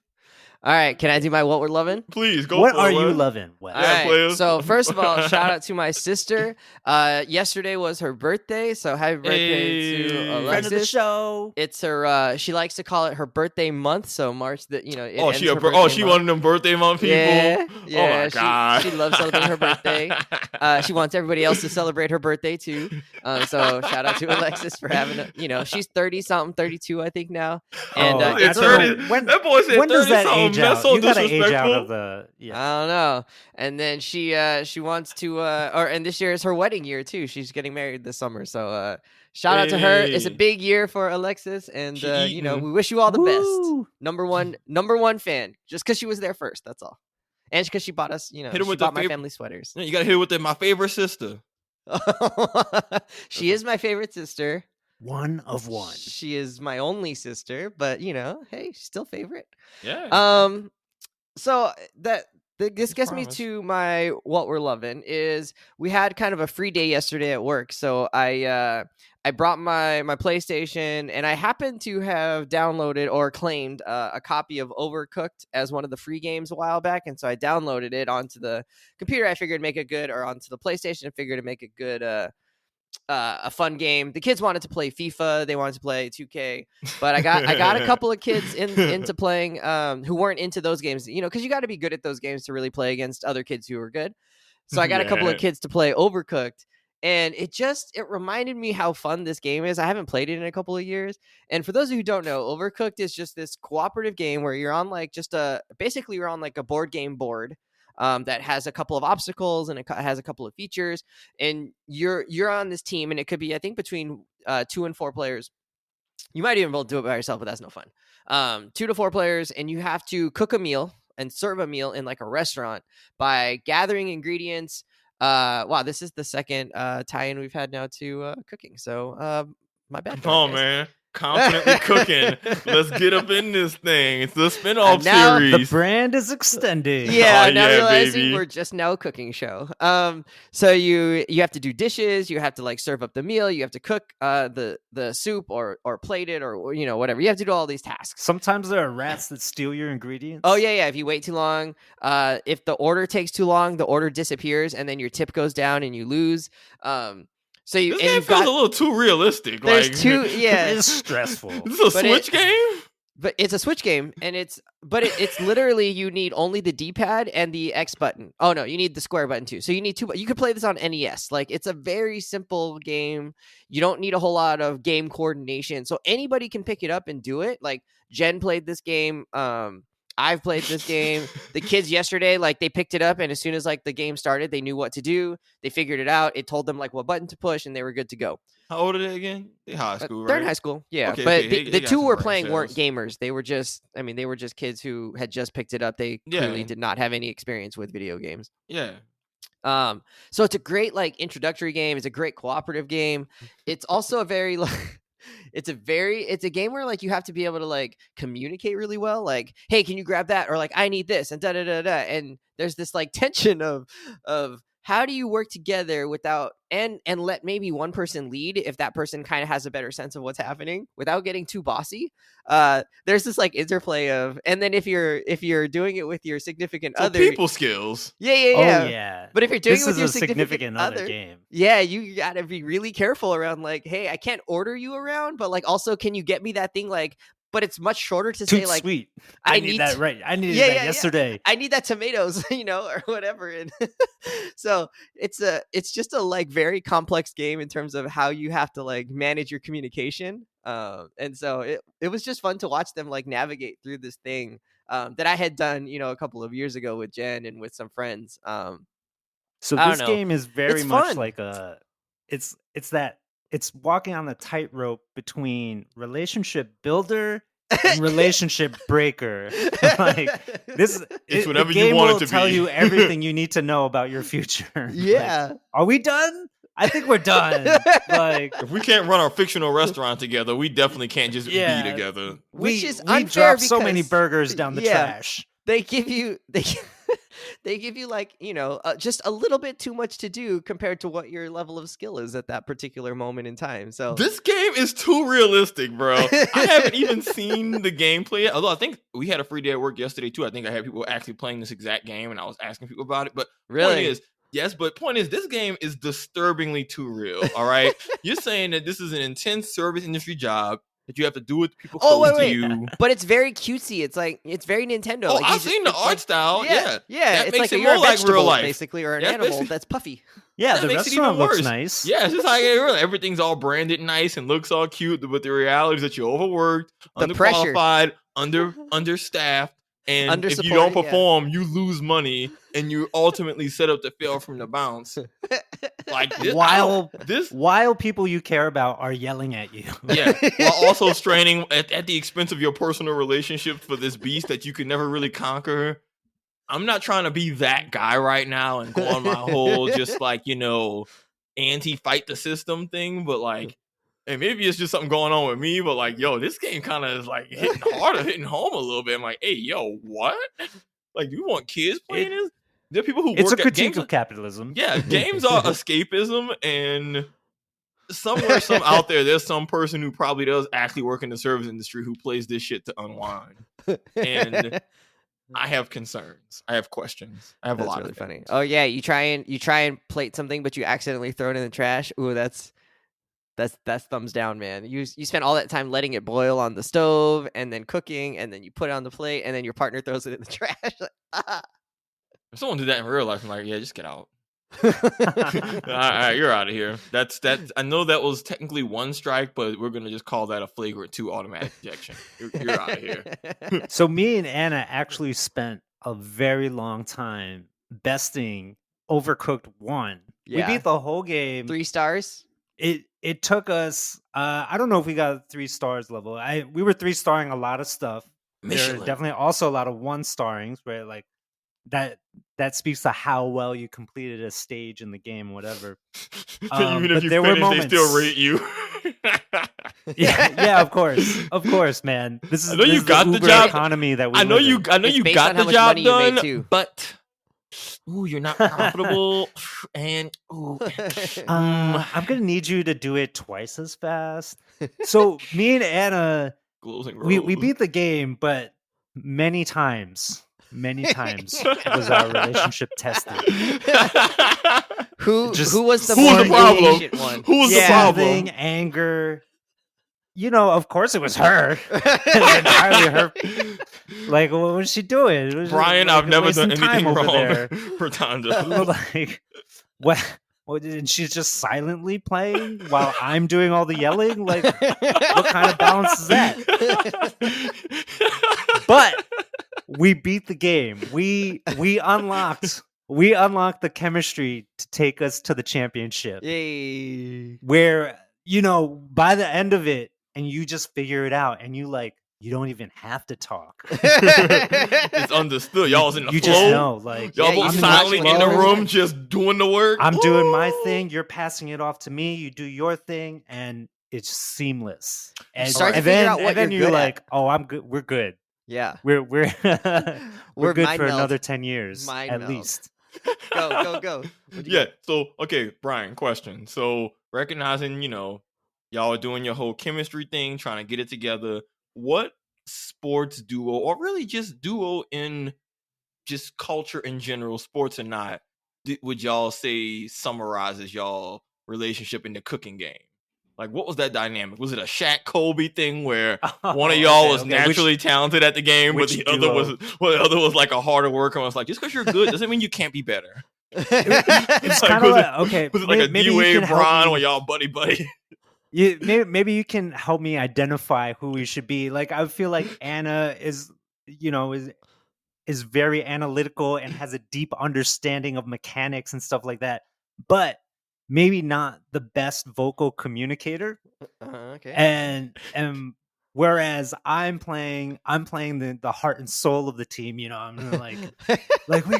All right, can I do my what we're loving? Please go. What are you loving? All right. So first of all, shout out to my sister. Yesterday was her birthday, so happy birthday to Alexis. Friend of the show. It's her. She likes to call it her birthday month. So March, she one of them birthday month people. Yeah. Oh my god. She loves celebrating her birthday. She wants everybody else to celebrate her birthday too. So shout out to Alexis for having she's 30-something, 32, I think now. And it's 30. That boy said 30 does that something. age out? So you gotta age out of the. Yeah. I don't know. And then she wants to and this year is her wedding year too. She's getting married this summer. So shout out to her. It's a big year for Alexis, and we wish you all the best. Number one fan, just because she was there first. That's all. And because she bought us, she bought my family sweaters. You gotta hit it with my favorite sister. She is my favorite sister. One of one. She is my only sister, but hey, she's still favorite. Yeah. So this gets me to my what we're loving is we had kind of a free day yesterday at work. So I brought my PlayStation, and I happened to have downloaded or claimed a copy of Overcooked as one of the free games a while back. And so I downloaded it onto the computer. I figured make it good, or onto the PlayStation. I figured to make it good. A fun game. The kids wanted to play FIFA. They wanted to play 2K, but I got a couple of kids into playing who weren't into those games. Because you got to be good at those games to really play against other kids who are good. So I got a couple of kids to play Overcooked, and it reminded me how fun this game is. I haven't played it in a couple of years, and for those of you who don't know, Overcooked is just this cooperative game where you're on basically you're on like a board game board. That has a couple of obstacles, and it has a couple of features, and you're on this team, and it could be, I think, between 2 and 4 players, You might even be able to do it by yourself, but that's no fun. 2 to 4 players, and you have to cook a meal and serve a meal in like a restaurant by gathering ingredients. Wow, this is the second tie-in we've had now to cooking. So my bad. Come on, guys. man. Confidently cooking. Let's get up in this thing. It's the spinoff now The series. brand is extending. Yeah, Oh, now yeah, realizing baby. we're just now a cooking show. So you have to do dishes, you have to like serve up the meal, you have to cook the soup or plate it or whatever. You have to do all these tasks. Sometimes there are rats that steal your ingredients. Oh yeah. If you wait too long, if the order takes too long, the order disappears and then your tip goes down and you lose. So This game feels a little too realistic. there's like, two yeah. It's stressful. This is a But Switch game? But it's a Switch game, and it's literally you need only the D-pad and the X button. Oh no, you need the square button too. So you need two. You could play this on NES. Like it's a very simple game. You don't need a whole lot of game coordination, so anybody can pick it up and do it. Like Jen played this game. I've played this game. The kids yesterday, like they picked it up, and as soon as like the game started, they knew what to do. They figured it out. It told them like what button to push, and they were good to go. How old are they again? They're high school, right? They're in high school, yeah. Okay, but okay, the they two got some we're brain playing weren't cells. gamers. They were just kids who had just picked it up. They clearly Yeah. did not have any experience with video games. Yeah. So it's a great like introductory game. It's a great cooperative game. It's also a very like it's a game where like you have to be able to like communicate really well. Like, hey, can you grab that? Or like, I need this, and da da da da. And there's this like tension of how do you work together without and let maybe one person lead if that person kind of has a better sense of what's happening without getting too bossy. There's this like interplay of, and then if you're doing it with your significant So other, people skills. yeah. Oh yeah. But if you're doing This it with is your a significant other other game. yeah, you gotta be really careful around like, hey, I can't order you around, but like also can you get me that thing like, but it's much shorter to say Too like sweet. I I need need that to- right. I needed Yeah, that yeah. yesterday. I need that tomatoes, or whatever. And so it's just a like very complex game in terms of how you have to like manage your communication. And so it was just fun to watch them like navigate through this thing that I had done, a couple of years ago with Jen and with some friends. So I don't this know. game is very It's much fun. like it's walking on the tightrope between relationship builder and relationship breaker. Like this, It's whatever the you game want it will to tell be. you everything you need to know about your future. Like, Yeah. are we done? I think we're done. Like If we can't run our fictional restaurant together, we definitely can't just Yeah. be together. Which is we unfair drop so many because- burgers down the yeah. trash. they give you they give you like just a little bit too much to do compared to what your level of skill is at that particular moment in time. So This game is too realistic, bro. I haven't even seen the gameplay yet. Although I think we had a free day at work yesterday too. I think I had people actually playing this exact game, and I was asking people about it. But Really? point is, yes, but point is, this game is disturbingly too real. All right, you're saying that this is an intense service industry job that you have to do with people Oh, close wait. to you. but it's very cutesy. It's like it's very Nintendo. Oh, like, I've seen the it's art like- style. Yeah, yeah. That It's makes like it you're a more like real vegetable, life. basically, or an That's animal basically- that's puffy. Yeah, That the makes it even restaurant looks worse. nice. Yeah, it's just like everything's all branded nice and looks all cute, but the reality is that you're overworked, The pressure. underqualified, understaffed, and if you Undersupported, don't yeah. perform, you lose money, and you ultimately set up to fail from the bounce. Like this, While people you care about are yelling at you. yeah, while also straining at the expense of your personal relationships for this beast that you could never really conquer. I'm not trying to be that guy right now and go on my whole just like, anti-fight the system thing, but like, and maybe it's just something going on with me, but like, yo, this game kind of is like hitting home a little bit. I'm like, hey, yo, what? Like, do you want kids playing this? There are people who It's a work at critique games. of capitalism. Yeah, games are escapism, and somewhere, some out there's some person who probably does actually work in the service industry who plays this shit to unwind. And I have concerns. I have questions. I have That's a lot really of funny. things. Oh yeah, you try and plate something, but you accidentally throw it in the trash. Ooh, that's thumbs down, man. You spend all that time letting it boil on the stove, and then cooking, and then you put it on the plate, and then your partner throws it in the trash. Like, If someone did that in real life, I'm like, yeah, just get out. All right, you're out of here. That's. I know that was technically one strike, but we're gonna just call that a flagrant 2 automatic ejection. You're out of here. So me and Anna actually spent a very long time besting Overcooked 1. Yeah. We beat the whole game. 3 stars. it took us. I don't know if we got 3 stars level. We were 3 starring a lot of stuff. There are Michelin. definitely also a lot of 1 starrings where like that speaks to how well you completed a stage in the game, whatever. Even but if you there were finish, they still moments- rate you. yeah, of course, man. This is I know you this is got the Uber job. economy that we I know live you. in. I know It's you based got on how the much job money you made, done, too. but you're not profitable, and I'm gonna need you to do it twice as fast. So me and Anna, closing we road. beat the game, but many times was our relationship tested. Who Just was the Who was more the problem? impatient one? Who was the Yeah. problem? Soothing, anger. Of course it was her. It was entirely her. Like, what was she doing? It was just, Brian, like, I've never wasting done time anything over wrong there. for Tanja. Like, what? And she's just silently playing while I'm doing all the yelling. Like, what kind of balance is that? But we beat the game. We unlocked the chemistry to take us to the championship. Yay. Where by the end of it, and you just figure it out, and you don't even have to talk. It's understood. Y'all was in the You flow. just know, like, Y'all Yeah, both I'm in silently the in the flow. room, just doing the work. I'm doing my Ooh. thing, you're passing it off to me, you do your thing, and it's seamless. And, start to and figure then, out what and then you're you're good at. like, oh, I'm good. We're good. Yeah. We're We're good mind for meld. another 10 years Mind at meld. least. Go. What'd you Yeah. get? So, okay, Brian, question. So, recognizing, y'all are doing your whole chemistry thing, trying to get it together. What sports duo, or really just duo in just culture in general, sports or not, would y'all say summarizes y'all relationship in the cooking game? Like, what was that dynamic? Was it a Shaq Kobe thing where one of y'all was naturally talented at the game, but the other was like a harder worker and was like, just because you're good doesn't mean you can't be better. It's Like, kind of was like, okay, Was it like a maybe you D-Wade can help Bron me- where y'all buddy? maybe you can help me identify who we should be. Like, I feel like Anna is very analytical and has a deep understanding of mechanics and stuff like that, but maybe not the best vocal communicator. Okay. And whereas I'm playing the heart and soul of the team. I'm like we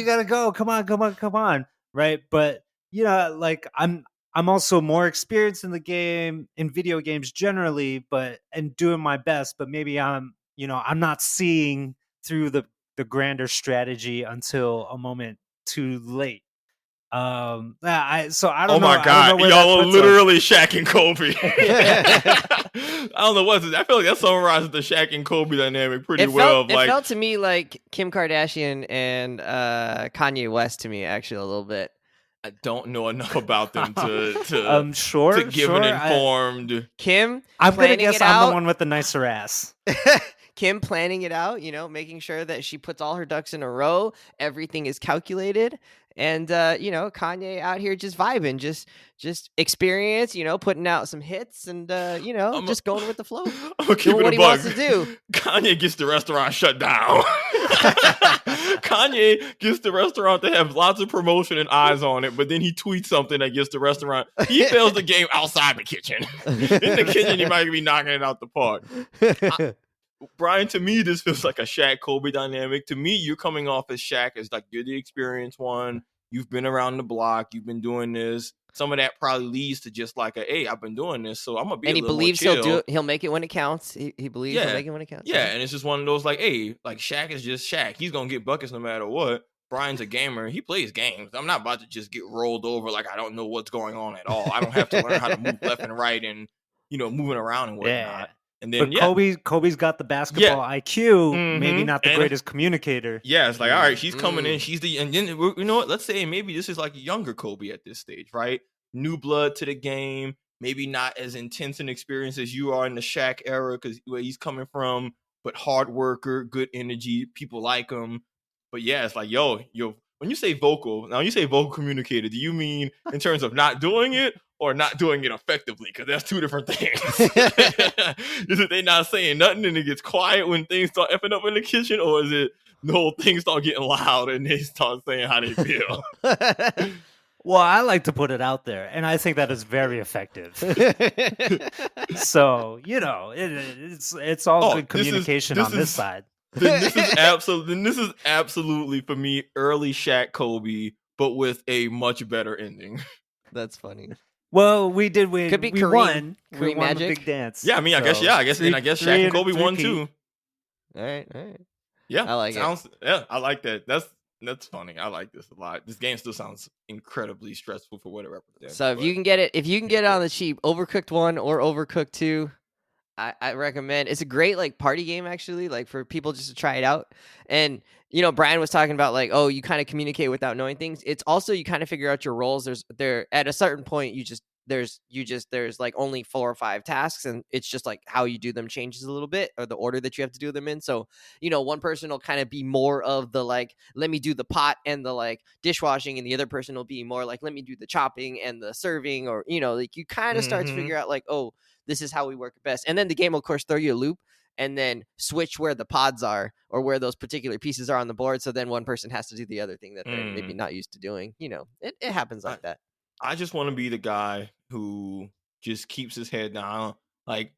gotta go. Come on, right? But like I'm also more experienced in the game, in video games generally, and doing my best. But maybe I'm not seeing through the grander strategy until a moment too late. I don't know. Oh I don't my know God, where y'all that are puts us. literally Shaq and Kobe. I don't know what I feel like that summarizes the Shaq and Kobe dynamic pretty well. It felt to me like Kim Kardashian and Kanye West to me, actually, a little bit. I don't know enough about them to I'm sure to give an informed. Kim, I'm gonna planning guess it I'm out. the one with the nicer ass. Kim planning it out, making sure that she puts all her ducks in a row. Everything is calculated. And, Kanye out here just vibing, just experience, putting out some hits and, just going with the flow. I'm gonna keep Doing it what a he bug. wants to do. Kanye gets the restaurant shut down. Kanye gets the restaurant to have lots of promotion and eyes on it, but then he tweets something that gets the restaurant. He fails the game outside the kitchen. In the kitchen, he might be knocking it out the park. Brian, to me, this feels like a Shaq Kobe dynamic. To me, you're coming off as Shaq as like you're the experienced one. You've been around the block. You've been doing this. Some of that probably leads to just like hey, I've been doing this, so I'm gonna be. And a he little believes more he'll chill. do it. He'll make it when it counts. He believes he'll make it when it counts. Yeah, and it's just one of those like, hey, like Shaq is just Shaq. He's gonna get buckets no matter what. Brian's a gamer. He plays games. I'm not about to just get rolled over like I don't know what's going on at all. I don't have to learn how to move left and right and moving around and whatnot. Yeah. And then But Kobe's got the basketball IQ, maybe Mhm. not the And- greatest communicator. Yeah, it's like, all right, she's coming in. Mm. She's and then you know what? Let's say maybe this is like younger Kobe at this stage, right? New blood to the game. Maybe not as intense an experience as you are in the Shaq era because where he's coming from, but hard worker, good energy, people like him. But yeah, it's like, yo, when you say vocal communicator, do you mean in terms of not doing it or not doing it effectively? Because that's two different things. Is it they not saying nothing and it gets quiet when things start effing up in the kitchen, or is it no, things start getting loud and they start saying how they feel? Well, I like to put it out there, and I think that is very effective. So it's all Oh, good communication this on this is- side. Then this is absolutely for me early Shaq Kobe, but with a much better ending. That's funny. Well, we did win. Could be we Kareem- won. We Kareem won Magic? the big dance. Yeah, I mean, I guess So, I guess Shaq and Kobe won three-peat. too. All right. Yeah, I like it. Yeah, I like that. That's funny. I like this a lot. This game still sounds incredibly stressful for what it represents. So if you can get it on the cheap, Overcooked 1 or Overcooked 2, I recommend. It's a great like party game actually, like for people just to try it out. And Brian was talking about like, oh, you kind of communicate without knowing things. It's also you kind of figure out your roles. There at a certain point there's like only 4 or 5 tasks, and it's just like how you do them changes a little bit, or the order that you have to do them in. So one person will kind of be more of the like, let me do the pot and the like dishwashing, and the other person will be more like, let me do the chopping and the serving, or like you kind of start to figure out like, oh, this is how we work best. And then the game will of course throw you a loop and then switch where the pods are or where those particular pieces are on the board, so then one person has to do the other thing that they're maybe not used to doing. It happens like that. I just want to be the guy who just keeps his head down. Like,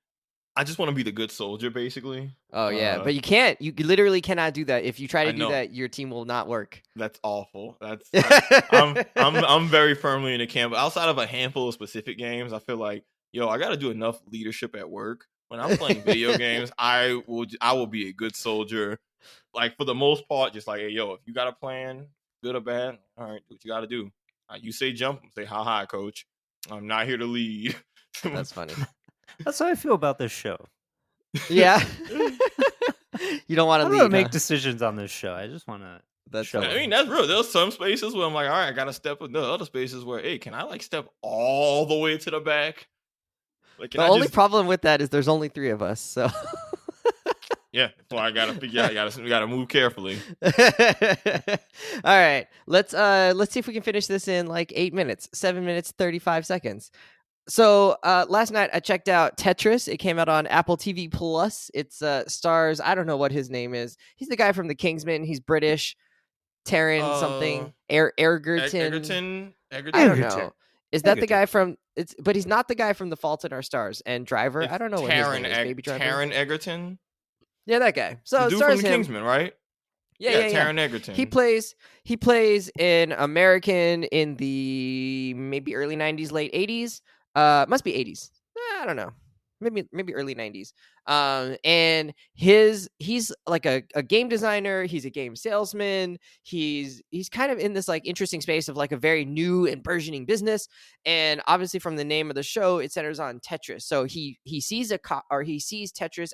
I just want to be the good soldier, basically. Oh yeah, but you can't. You literally cannot do that. If you try to do know. that, your team will not work. That's awful. I'm very firmly in the camp. Outside of a handful of specific games, I feel like, I got to do enough leadership at work. When I'm playing video games, I will be a good soldier. Like, for the most part, just like, hey, if you got a plan, good or bad, all right, do what you got to do. You say jump, say how high, coach. I'm not here to lead. That's funny. That's how I feel about this show. Yeah. You don't want to I lead. don't make decisions on this show. I just want to. That's show funny. I mean, that's real. There's some spaces where I'm like, all right, I got to step in. There are other spaces where, hey, can I like step all the way to the back? Like, The only problem with that is there's only 3 of us, so. Yeah, that's why I gotta figure out. We gotta move carefully. All right, let's see if we can finish this in like 8 minutes, 7 minutes 35 seconds. So last night I checked out Tetris. It came out on Apple TV Plus. It's stars, I don't know what his name is. He's the guy from The Kingsman. He's British. Taron something. Egerton. I don't know. Is that the guy from? But he's not the guy from The Fault in Our Stars and Driver. I don't know what his name is. Baby Driver. Taron Egerton. Yeah, that guy. So the it dude stars from The him. Kingsman, right? Yeah. Taron Egerton. He plays an American in the maybe early 90s, late 80s. Must be 80s. I don't know. Maybe early 90s. And he's like a game designer. He's a game salesman. He's kind of in this like interesting space of like a very new and burgeoning business. And obviously from the name of the show, it centers on Tetris. So he sees Tetris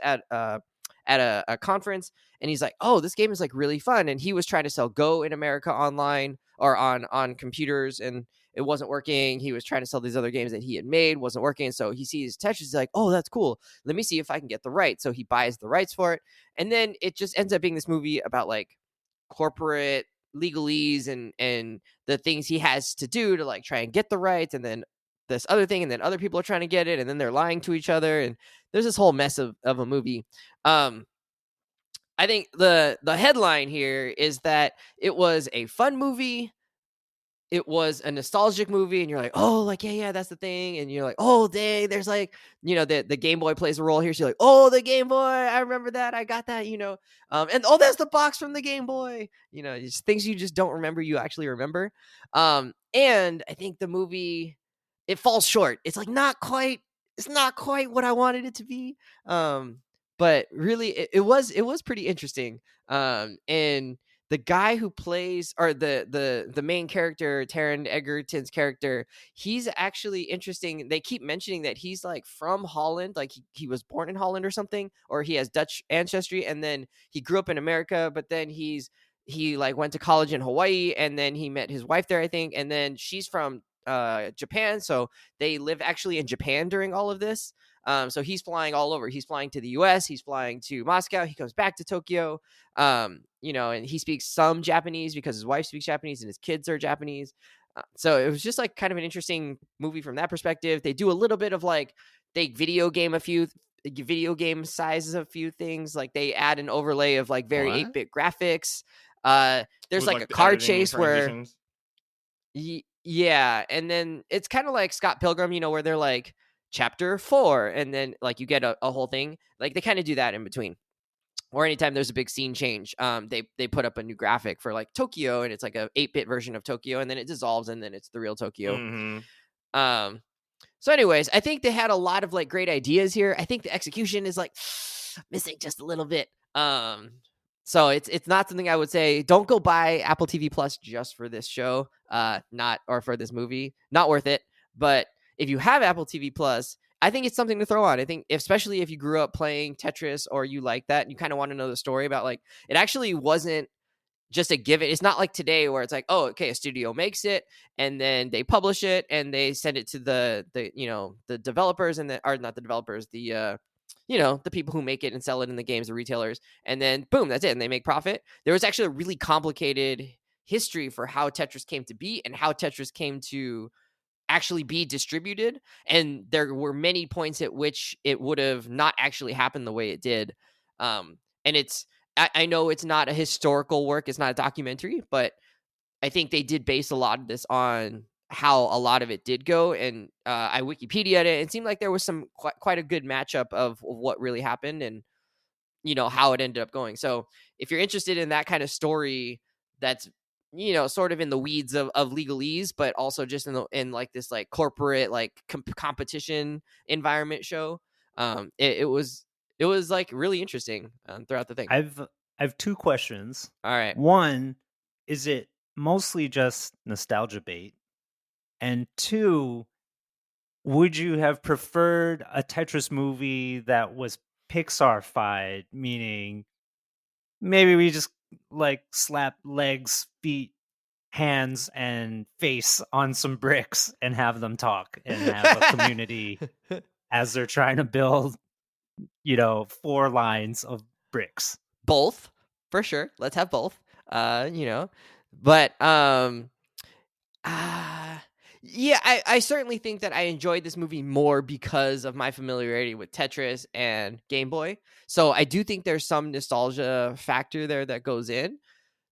at a conference, and he's like, oh, this game is like really fun. And he was trying to sell Go in America online or on computers, and it wasn't working. He was trying to sell these other games that he had made, wasn't working. So he sees Tetris, he's like, oh, that's cool. Let me see if I can get the rights. So he buys the rights for it. And then it just ends up being this movie about like corporate legalese and the things he has to do to like try and get the rights, and then this other thing, and then other people are trying to get it, and then they're lying to each other, and there's this whole mess of a movie. I think the headline here is that it was a fun movie. It was a nostalgic movie, and you're like, oh, like, yeah, that's the thing. And you're like, oh, dang, there's like, the Game Boy plays a role here. So you're like, oh, the Game Boy, I remember that. I got that, and oh, that's the box from the Game Boy. It's things you just don't remember, you actually remember. And I think the movie, it falls short. It's like it's not quite what I wanted it to be. But really, it was pretty interesting. And the guy who plays, or the main character, Taron Egerton's character, he's actually interesting. They keep mentioning that he's like from Holland, like he was born in Holland or something, or he has Dutch ancestry, and then he grew up in America, but then he like went to college in Hawaii, and then he met his wife there, I think, and then she's from Japan, so they live actually in Japan during all of this. So he's flying all over. He's flying to the US, he's flying to Moscow, he comes back to Tokyo, and he speaks some Japanese because his wife speaks Japanese and his kids are Japanese. So it was just like kind of an interesting movie from that perspective. They do a little bit of like, they video game sizes a few things. Like they add an overlay of like very 8-bit graphics. There's like a car chase where Yeah, and then it's kind of like Scott Pilgrim, where they're like chapter 4, and then like you get a whole thing. Like they kind of do that in between. Or anytime there's a big scene change, they put up a new graphic for like Tokyo, and it's like a 8-bit version of Tokyo, and then it dissolves, and then it's the real Tokyo. Um, so anyways, I think they had a lot of like great ideas here. I think the execution is like missing just a little bit. So it's not something I would say don't go buy Apple TV Plus just for this show, or for this movie. Not worth it. But if you have Apple TV Plus, I think it's something to throw on. I think especially if you grew up playing Tetris or you like that and you kind of want to know the story about like it actually wasn't just a given. It's not like today where it's like, oh, okay, a studio makes it and then they publish it and they send it to the developers and or not the developers, the people who make it and sell it in the games, the retailers, and then boom, that's it, and they make profit. There was actually a really complicated history for how Tetris came to be and how Tetris came to actually be distributed, and there were many points at which it would have not actually happened the way it did. And I know it's not a historical work, it's not a documentary, but I think they did base a lot of this on how a lot of it did go, and I Wikipedia'd it. It seemed like there was some quite a good matchup of what really happened and how it ended up going. So if you're interested in that kind of story, that's sort of in the weeds of legalese, but also just in like this like corporate like competition environment show, it was like really interesting throughout the thing. I have 2 questions. All right. One, is it mostly just nostalgia bait? And 2, would you have preferred a Tetris movie that was Pixar-fied, meaning maybe we just like slap legs, feet, hands, and face on some bricks and have them talk and have a community as they're trying to build, 4 lines of bricks? Both, for sure. Let's have both. But yeah, I certainly think that I enjoyed this movie more because of my familiarity with Tetris and Game Boy. So I do think there's some nostalgia factor there that goes in.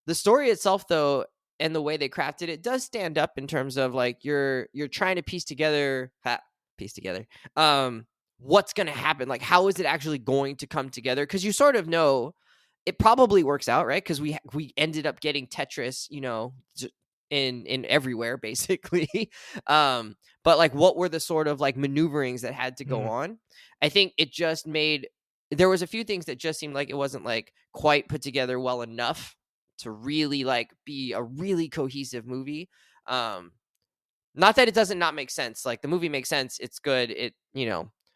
The story itself, though, and the way they crafted it does stand up in terms of like you're trying to piece together what's going to happen, like how is it actually going to come together, because you sort of know it probably works out, right? Because we ended up getting Tetris, in everywhere basically. But like what were the sort of like maneuverings that had to go on? I think it just there was a few things that just seemed like it wasn't like quite put together well enough to really like be a really cohesive movie. Not that it doesn't not make sense. Like the movie makes sense. It's good. It,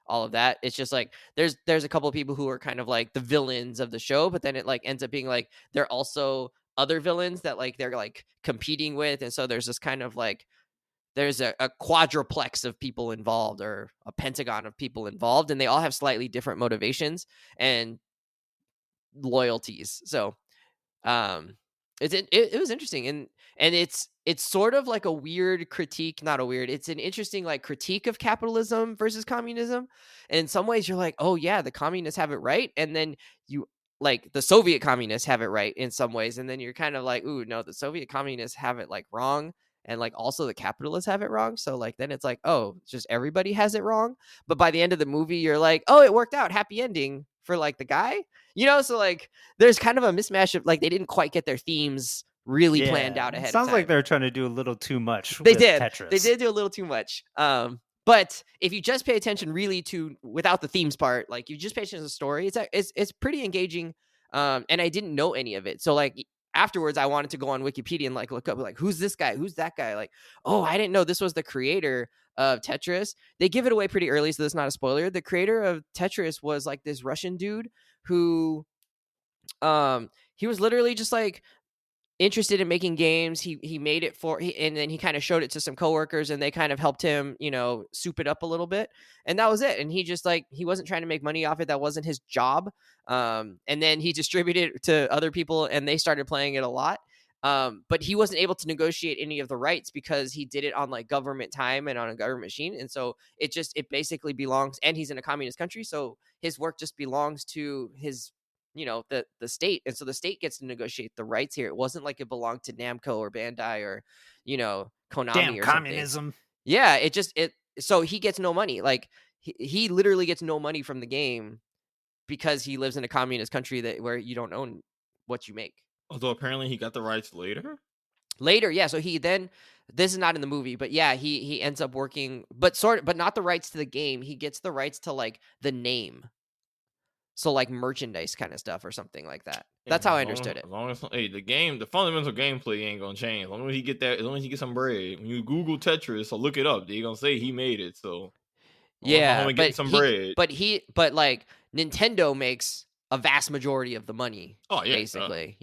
all of that. It's just like there's a couple of people who are kind of like the villains of the show, but then it like ends up being like they're also other villains that like they're like competing with, and so there's this kind of like there's a quadruplex of people involved, or a pentagon of people involved, and they all have slightly different motivations and loyalties. So it was interesting, and it's sort of like a weird critique, not a weird, it's an interesting like critique of capitalism versus communism. And in some ways you're like, oh yeah, the communists have it right, and then you like the Soviet communists have it right in some ways, and then you're kind of like, ooh no, the Soviet communists have it like wrong, and like also the capitalists have it wrong. So like then it's like, oh, just everybody has it wrong. But by the end of the movie you're like, oh, it worked out, happy ending for like the guy. So like there's kind of a mismatch of like they didn't quite get their themes really planned out ahead of time. Sounds like they're trying to do a little too much they with did Tetris. They did do a little too much. But if you just pay attention really to without the themes part, like you just pay attention to the story, it's pretty engaging. And I didn't know any of it, so like afterwards I wanted to go on Wikipedia and like look up like who's this guy, who's that guy, like, oh, I didn't know this was the creator of Tetris. They give it away pretty early, so that's not a spoiler. The creator of Tetris was like this Russian dude who he was literally just like interested in making games. He made it and then he kind of showed it to some coworkers, and they kind of helped him, soup it up a little bit, and that was it. And he just like he wasn't trying to make money off it. That wasn't his job. And then he distributed it to other people, and they started playing it a lot. But he wasn't able to negotiate any of the rights because he did it on like government time and on a government machine, and so it basically belongs. And he's in a communist country, so his work just belongs to his the state, and so the state gets to negotiate the rights here. It wasn't like it belonged to Namco or Bandai or Konami Damn or communism. something. Yeah, so he gets no money. Like he literally gets no money from the game because he lives in a communist country where you don't own what you make. Although apparently he got the rights later. Later, yeah. So this is not in the movie, but yeah, he ends up working, but not the rights to the game. He gets the rights to like the name. So like merchandise kind of stuff or something like that. That's how I understood it. As long as the fundamental gameplay ain't gonna change. As long as he get some bread. When you Google Tetris or look it up, they're gonna say he made it. So yeah, but some bread. But like Nintendo makes a vast majority of the money. Oh yeah, basically,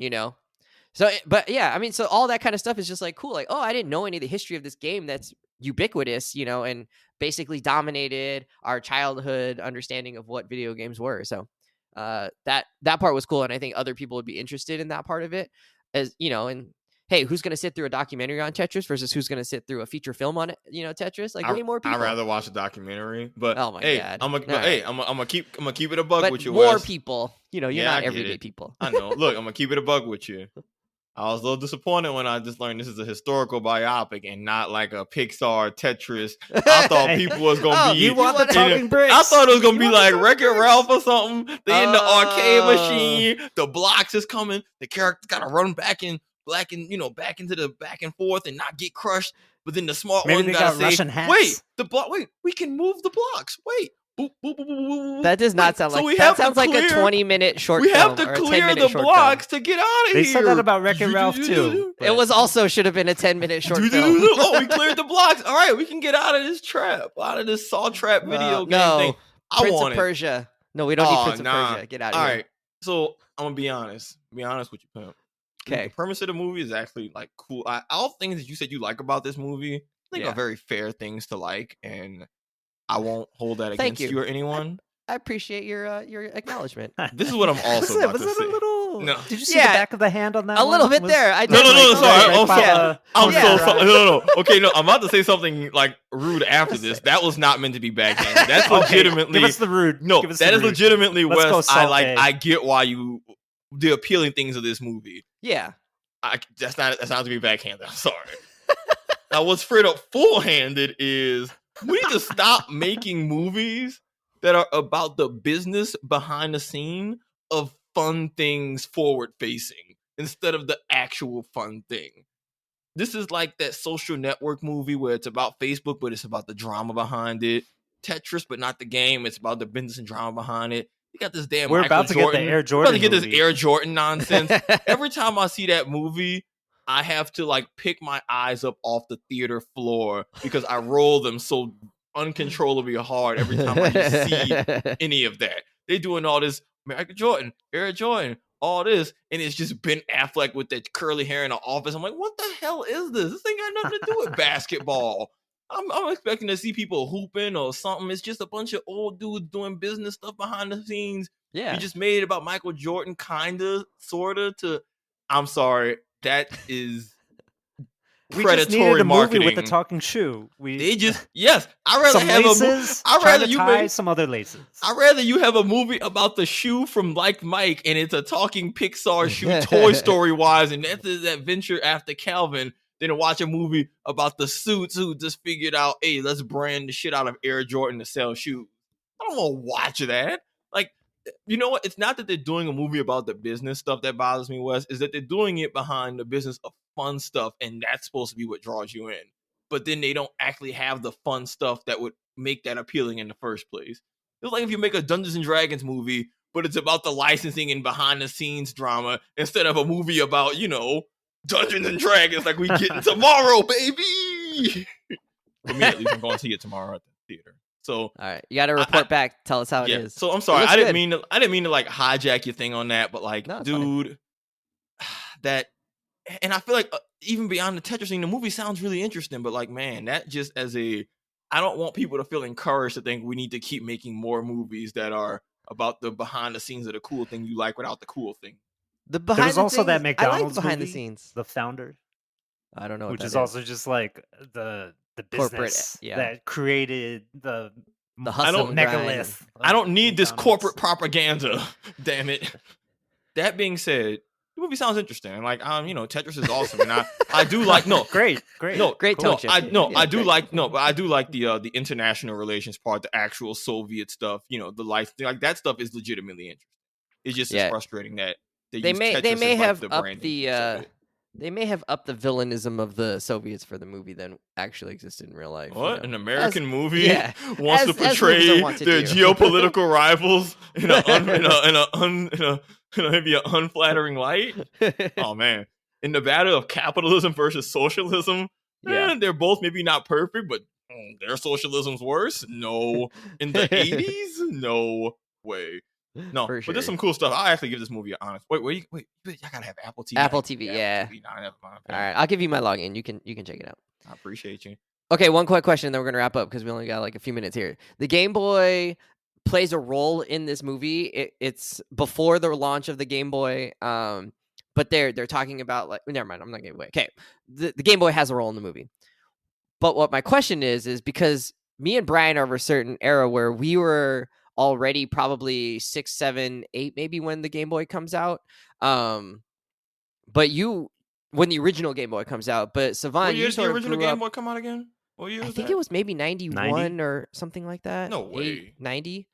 So, but yeah, I mean, so all that kind of stuff is just like cool. Like, oh, I didn't know any of the history of this game that's ubiquitous, and basically dominated our childhood understanding of what video games were. So, that part was cool, and I think other people would be interested in that part of it, as and hey, who's going to sit through a documentary on Tetris versus who's going to sit through a feature film on it? Tetris, like way more people. I'd rather watch a documentary, but oh my god, I'm gonna keep it a buck with you. More Wes. People, you're not everyday people. I know. Look, I'm gonna keep it a buck with you. I was a little disappointed when I just learned this is a historical biopic and not like a Pixar Tetris. I thought people was gonna be. You want the talking bricks? I thought it was gonna be like Wreck-It Ralph or something. They in the arcade machine. The blocks is coming. The character's gotta run back into the back and forth and not get crushed. But then the smart one gotta say, Russian hats. "Wait, we can move the blocks. Wait." Boop, boop, boop, boop, boop. That does not sound like that. Sounds like a 20-minute short film. We have to clear the blocks to get out of here. They said that about Wreck-It Ralph too. It was also should have been a 10-minute short film. Oh, we cleared the blocks. All right, we can get out of this trap, out of this Saw Trap video game thing. Prince of Persia. No, we don't need Prince of Persia. Get out of here. All right, so I'm gonna be honest. Be honest with you, pimp. Okay. The premise of the movie is actually like cool. All things that you said you like about this movie, I think are very fair things to like, and I won't hold that against you or anyone. I appreciate your acknowledgement. This is what I'm also about to say. Was it a little? No. Did you see the back of the hand on that? A little bit there. No, sorry. I'm so sorry. No. Okay, no, I'm about to say something like rude after this. That was not meant to be backhanded. That's legitimately. Give us the rude. No, that is legitimately, Wes. I get why the appealing things of this movie. Yeah. That's not to be backhanded. I'm sorry. Now, what's straight up full-handed is we need to stop making movies that are about the business behind the scene of fun things forward-facing instead of the actual fun thing. This is like that Social Network movie where it's about Facebook, but it's about the drama behind it. Tetris, but not the game. It's about the business and drama behind it. You got this damn We're Michael about to Jordan. get the Air Jordan. We're about to get movie. this Air Jordan nonsense. Every time I see that movie, I have to like pick my eyes up off the theater floor because I roll them so uncontrollably hard every time I just see any of that. They're doing all this Michael Jordan, Air Jordan, all this, and it's just Ben Affleck with that curly hair in the office. I'm like, what the hell is this? This ain't got nothing to do with basketball. I'm expecting to see people hooping or something. It's just a bunch of old dudes doing business stuff behind the scenes. Yeah. You just made it about Michael Jordan, kinda, sorta, to I'm sorry, that is we predatory just needed a marketing movie with the talking shoe. I'd rather some have laces, I'd rather you tie make some other laces. I'd rather you have a movie about the shoe from Like Mike and it's a talking Pixar shoe, Toy Story wise, and that's his adventure after Calvin, than to watch a movie about the suits who just figured out, hey, let's brand the shit out of Air Jordan to sell shoes. I don't want to watch that. Like, you know what? It's not that they're doing a movie about the business stuff that bothers me, Wes. Is that they're doing it behind the business of fun stuff, and that's supposed to be what draws you in. But then they don't actually have the fun stuff that would make that appealing in the first place. It's like if you make a Dungeons and Dragons movie, but it's about the licensing and behind the scenes drama instead of a movie about, Dungeons and Dragons like we getting tomorrow, baby. For me, at least, I'm going to see it tomorrow at the theater. So, all right, you got to report back. Tell us how it is. So I'm sorry, I didn't mean to like hijack your thing on that, but like, no, dude, that, and I feel like even beyond the Tetris thing, the movie sounds really interesting, but like, man, that just I don't want people to feel encouraged to think we need to keep making more movies that are about the behind the scenes of the cool thing you like without the cool thing. There was also that McDonald's behind movie, the scenes, The Founder. I don't know, which is also just like the business that created the hustle megalith. I don't need this corporate propaganda. Damn it. That being said, the movie movie sounds interesting. And like, Tetris is awesome, and I do like Great. Great tone shift. I do like but I do like the international relations part, the actual Soviet stuff. The life, like that stuff is legitimately interesting. It's just it's frustrating that they may have the upped branding. they may have upped the villainism of the Soviets for the movie than actually existed in real life. What an American movie as wants to portray their geopolitical rivals in maybe an unflattering light. Oh man, in the battle of capitalism versus socialism, they're both maybe not perfect, but their socialism's worse. No, in the 80s, no way. No, For sure. but there's some cool stuff. I'll actually give this movie an honest. Wait, I gotta have Apple TV. Apple TV, yeah. TV. Nah, never mind. All right, I'll give you my login. You can check it out. I appreciate you. Okay, one quick question, then we're gonna wrap up because we only got like a few minutes here. The Game Boy plays a role in this movie. It's before the launch of the Game Boy, but they're talking about like. Never mind, I'm not giving away. Okay, the Game Boy has a role in the movie. But what my question is because me and Brian are of a certain era where we were already probably 6, 7, 8 maybe when the Game Boy comes out. But when the original Game Boy comes out, but Savon, what year did the original Game Boy come out again? What year was I think it was maybe 91 90? or something like that. No way. 90.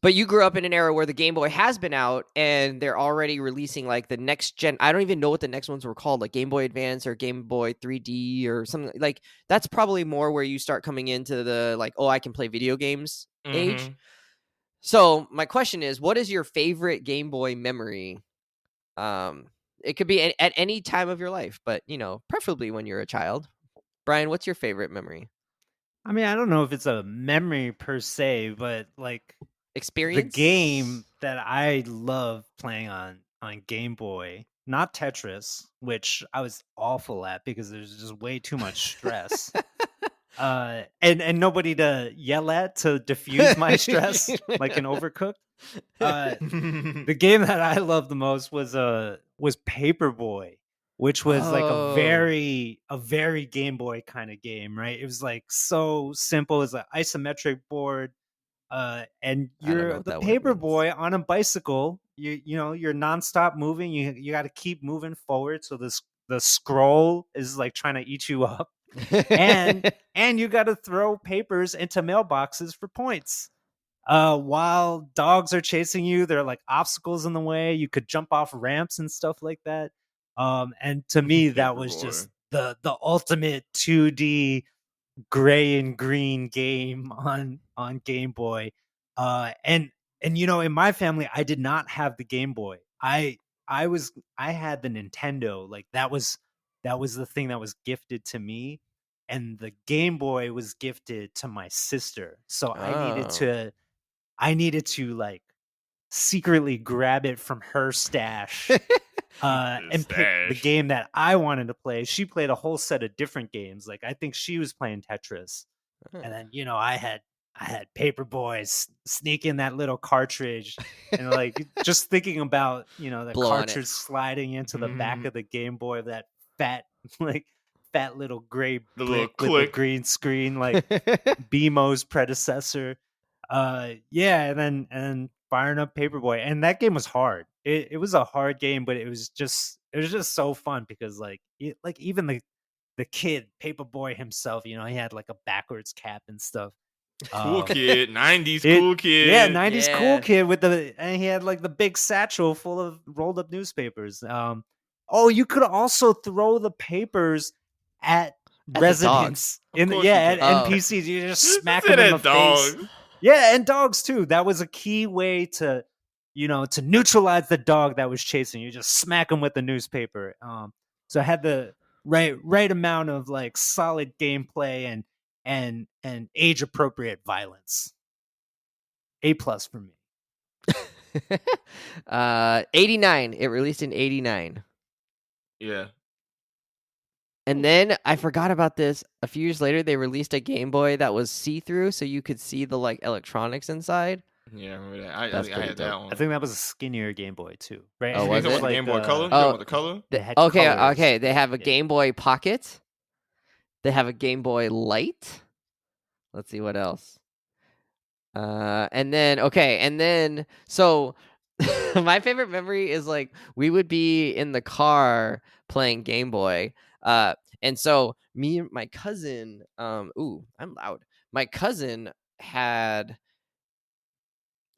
But you grew up in an era where the Game Boy has been out and they're already releasing like the next gen. I don't even know what the next ones were called, like Game Boy Advance or Game Boy 3D or something. Like that's probably more where you start coming into the like, I can play video games age. So my question is, what is your favorite Game Boy memory? It could be at any time of your life, but preferably when you're a child. Brian, what's your favorite memory? I mean, I don't know if it's a memory per se, but like Experience? the game that I love playing on Game Boy, not Tetris, which I was awful at because there's just way too much stress. And nobody to yell at to diffuse my stress like an Overcooked. The game that I loved the most was Paperboy, which was like a very Game Boy kind of game, right? It was like so simple. It's an isometric board, and you're the Paperboy on a bicycle. You're nonstop moving. You got to keep moving forward. So the scroll is like trying to eat you up. and you got to throw papers into mailboxes for points. While dogs are chasing you, there are like obstacles in the way. You could jump off ramps and stuff like that. And to me, that was just the ultimate 2D gray and green game on Game Boy. And in my family, I did not have the Game Boy. I had the Nintendo. Like that was the thing that was gifted to me, and the Game Boy was gifted to my sister. So I needed to like secretly grab it from her stash and pick the game that I wanted to play. She played a whole set of different games. Like I think she was playing Tetris, and then I had Paperboy sneak in that little cartridge, and like just thinking about the cartridge sliding into the back of the Game Boy of that fat little gray brick with the green screen, like BMO's predecessor. And then firing up Paperboy, and that game was hard. It was a hard game, but it was just so fun because like even the kid Paperboy himself, he had like a backwards cap and stuff. Cool kid, 90s cool kid. Yeah, 90s cool kid and he had like the big satchel full of rolled up newspapers. You could also throw the papers at residents at NPCs. You just smack them in the face. Yeah, and dogs too. That was a key way to neutralize the dog that was chasing you. Just smack them with the newspaper. So I had the right amount of like solid gameplay and age appropriate violence. A+ for me. 89. It released in 89. Yeah. And then I forgot about this. A few years later, they released a Game Boy that was see-through, so you could see the like electronics inside. Yeah, I remember that. I had that one. I think that was a skinnier Game Boy too, right? Oh, was it? Like Game Boy Color? The color? Okay. They have a Game Boy Pocket. They have a Game Boy Light. Let's see what else. So My favorite memory is like we would be in the car playing Game Boy. And so me and my cousin, ooh, I'm loud. My cousin had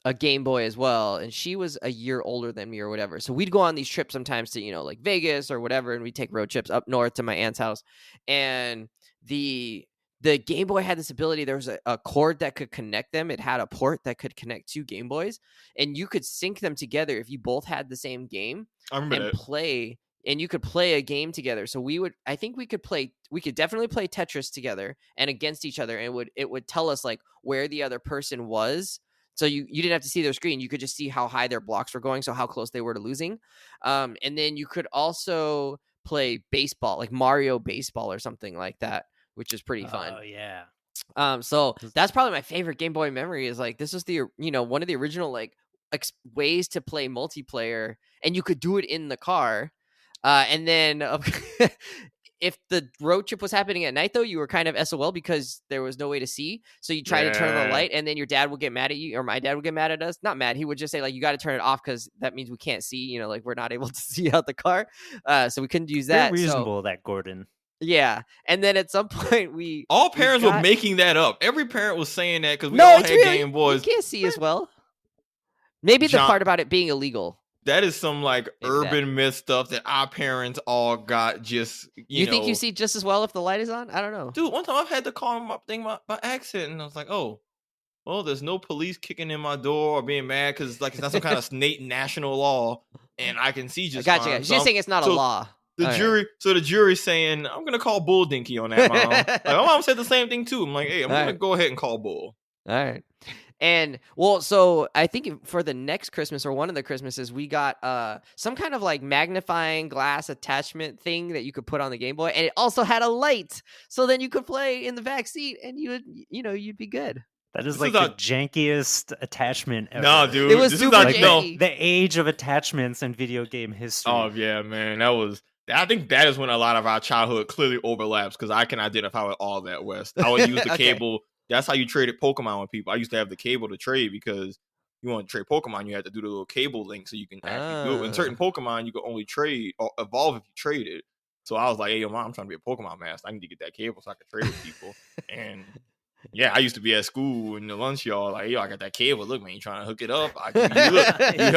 a Game Boy as well, and she was a year older than me or whatever. So we'd go on these trips sometimes to, like Vegas or whatever, and we'd take road trips up north to my aunt's house. And the Game Boy had this ability. There was a cord that could connect them. It had a port that could connect two Game Boys, and you could sync them together if you both had the same game I remember and that. play. And you could play a game together. So we could definitely play Tetris together and against each other, and it would tell us like where the other person was. So you didn't have to see their screen. You could just see how high their blocks were going, so how close they were to losing. And then you could also play baseball, like Mario Baseball or something like that, which is pretty fun. Oh yeah. So that's probably my favorite Game Boy memory is like this was the one of the original like ways to play multiplayer, and you could do it in the car. And then if the road trip was happening at night, though, you were kind of SOL because there was no way to see. So you try to turn on the light, and then your dad would get mad at you, or my dad would get mad at us. Not mad. He would just say, like, you got to turn it off because that means we can't see, like we're not able to see out the car. So we couldn't use that. Very reasonable, that Gordon. Yeah. And then at some point, all parents were making that up. Every parent was saying that because we no, all it's had really, Game Boys. You can't see as well. Maybe the part about it being illegal. That is some like Maybe urban myth stuff that our parents all got just, you think you see just as well if the light is on? I don't know. Dude, one time I've had to call my thing by accident, and I was like, oh, well, there's no police kicking in my door or being mad because like it's not some kind of state national law, and I can see just I gotcha. fine. So you're saying it's not a law. The jury's saying, I'm going to call Bull Dinky on that, Mom. Like, my mom said the same thing, too. I'm like, hey, I'm going to go ahead and call Bull. All right. And, well, so I think for the next Christmas or one of the Christmases, we got some kind of, like, magnifying glass attachment thing that you could put on the Game Boy. And it also had a light. So then you could play in the back seat and you'd be good. That is like the jankiest attachment ever. No, dude. It was super janky. The age of attachments in video game history. Oh, yeah, man. I think that is when a lot of our childhood clearly overlaps because I can identify with all that, West. I would use the cable. That's how you traded Pokemon with people. I used to have the cable to trade because you want to trade Pokemon, you had to do the little cable link so you can actually do it. In certain Pokemon, you could only trade or evolve if you traded. So I was like, hey, yo, Mom, I'm trying to be a Pokemon master. I need to get that cable so I can trade with people. And yeah, I used to be at school in the lunch yard, like, yo, I got that cable. Look, man, you trying to hook it up? You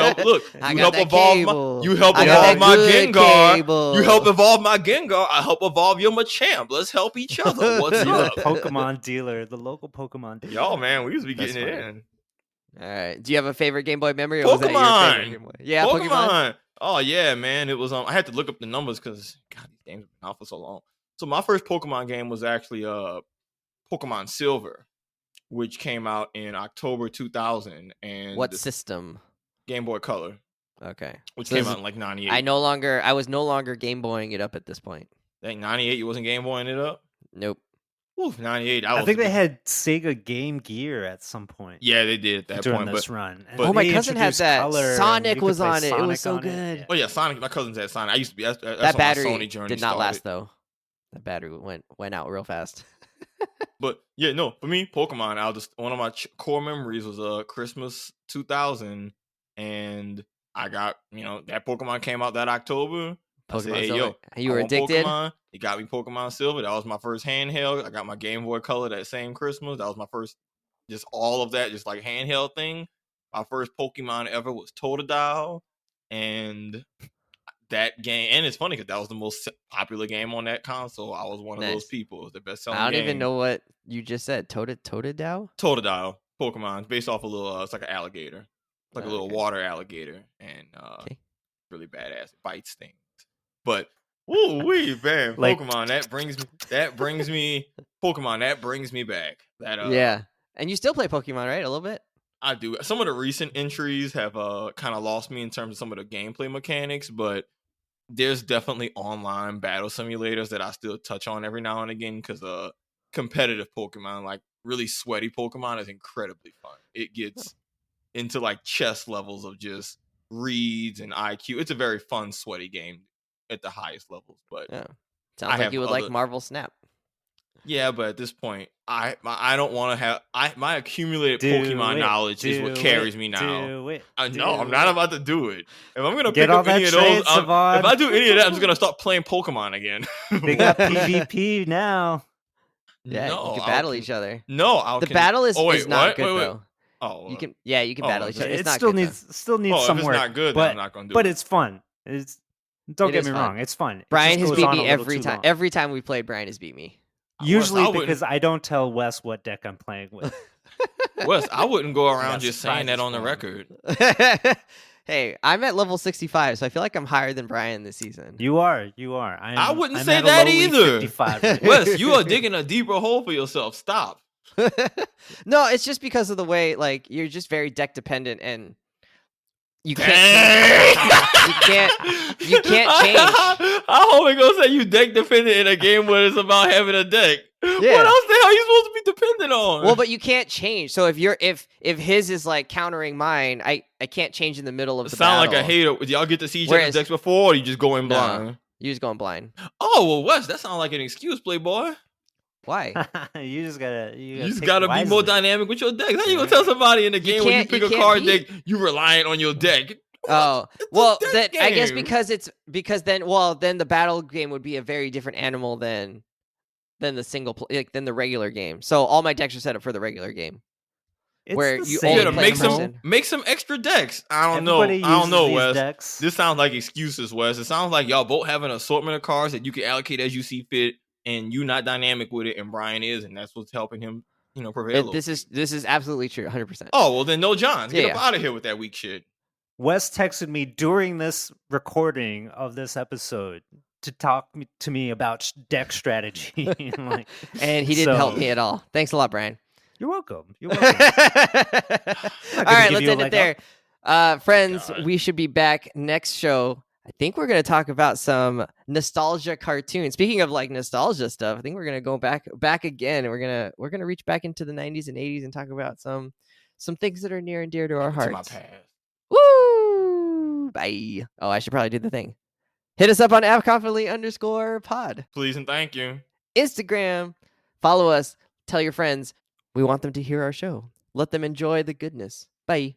help evolve my Gengar. You help evolve my Gengar. I help evolve your Machamp. Let's help each other. What's up? Pokemon dealer, the local Pokemon dealer. Yo, man, we used to be getting it in. All right. Do you have a favorite Game Boy memory? Or Pokemon. Was that your favorite Game Boy? Yeah, Pokemon. Oh yeah, man. It was I had to look up the numbers because God, these games have been out for so long. So my first Pokemon game was actually Pokemon Silver, which came out in October 2000. And what system? Game Boy Color. Okay. Which came out in like 98. I was no longer Game Boying it up at this point. Like 98, you wasn't Game Boying it up? Nope. Oof, 98. I think they had Sega Game Gear at some point. Yeah, they did at that during point. This run. But my cousin had that. Sonic was on it. It was so good. Yeah. Oh yeah, Sonic. My cousins had Sonic. I used to be. That's that battery my Sony journey did not started. last though. That battery went out real fast. But yeah, no, for me, Pokemon. One of my core memories was Christmas 2000, and I got that Pokemon came out that October. I said, hey, yo, you were addicted. Pokemon. It got me Pokemon Silver. That was my first handheld. I got my Game Boy Color that same Christmas. That was my first, just all of that, just like handheld thing. My first Pokemon ever was Totodile, and that game, and it's funny because that was the most popular game on that console. I was one of those people. It was the best selling game. I don't even know what you just said. Totodile? Totodile Pokemon. It's based off a little, it's like an alligator. It's like a little water alligator. And really badass. It bites things. But, man, Pokemon, that brings me Pokemon, that brings me back. Yeah. And you still play Pokemon, right? A little bit? I do. Some of the recent entries have kind of lost me in terms of some of the gameplay mechanics, but there's definitely online battle simulators that I still touch on every now and again because competitive Pokemon, like really sweaty Pokemon, is incredibly fun. It gets into like chess levels of just reads and IQ. It's a very fun, sweaty game at the highest levels. But yeah, sounds like you would like Marvel Snap. Yeah, but at this point, I don't want to have my accumulated Pokemon knowledge is what carries me now. No, I'm not about to do it. If I'm gonna pick up any of those, if I do any of that, I'm just gonna start playing Pokemon again. They got PvP now. Yeah, no, you can battle each other. No, the battle is not good wait. though. Oh, you can battle each other. It It's not still good, needs some if work. it's not good, then I'm not gonna do it. But it's fun. Don't It get is me fun. wrong. It's fun. Brian It has just beat goes on me a little every too time. long. Every time we play, Brian has beat me. Usually Wes, because I don't tell Wes what deck I'm playing with. Wes, I wouldn't go around got just saying that surprises on the for him. record. Hey, I'm at level 65, so I feel like I'm higher than Brian this season. You are. I wouldn't I'm say at a that lowly either. 55 right now. Wes, you are digging a deeper hole for yourself. Stop. No, it's just because of the way, like, you're just very deck dependent, and you can't you can't change. I hope it gonna say you deck dependent in a game where it's about having a deck. Yeah. What else the hell are you supposed to be dependent on? Well, but you can't change. So if his is like countering mine, I can't change in the middle of the sound battle. like a hater. Did y'all get to see each Whereas- other's decks before, or you just go in No. blind? You just going blind. Oh well, Wes, that sounds like an excuse, Playboy. Why? You just gotta You gotta be more wisely. dynamic with your deck. How you gonna tell somebody in the game when you can't- pick you a can't card beat- deck, you reliant on your deck? Oh, It's a well, deck I guess game. because then the battle game would be a very different animal than the than the regular game. So all my decks are set up for the regular game. It's where the you same You only gotta play make person. some extra decks. I don't Everybody know. I don't know, uses these Wes. decks. This sounds like excuses, Wes. It sounds like y'all both have an assortment of cards that you can allocate as you see fit, and you not dynamic with it, and Brian is, and that's what's helping him, prevail. This is absolutely true, 100%. Oh well, then no Johns. Get Yeah. up out of here with that weak shit. Wes texted me during this recording of this episode to talk to me about deck strategy. I'm like, And he didn't help so- me at all. Thanks a lot, Brian. You're welcome. You're All welcome. right, give let's you a end it leg there. Friends, God. we should be back next show. I think we're going to talk about some nostalgia cartoons. Speaking of like nostalgia stuff, I think we're going to go back again, and we're going to reach back into the 90s and 80s and talk about some things that are near and dear to our To my hearts. past. Woo! Bye. Oh, I should probably do the thing. Hit us up on @confidently_pod. Please and thank you. Instagram. Follow us. Tell your friends. We want them to hear our show. Let them enjoy the goodness. Bye.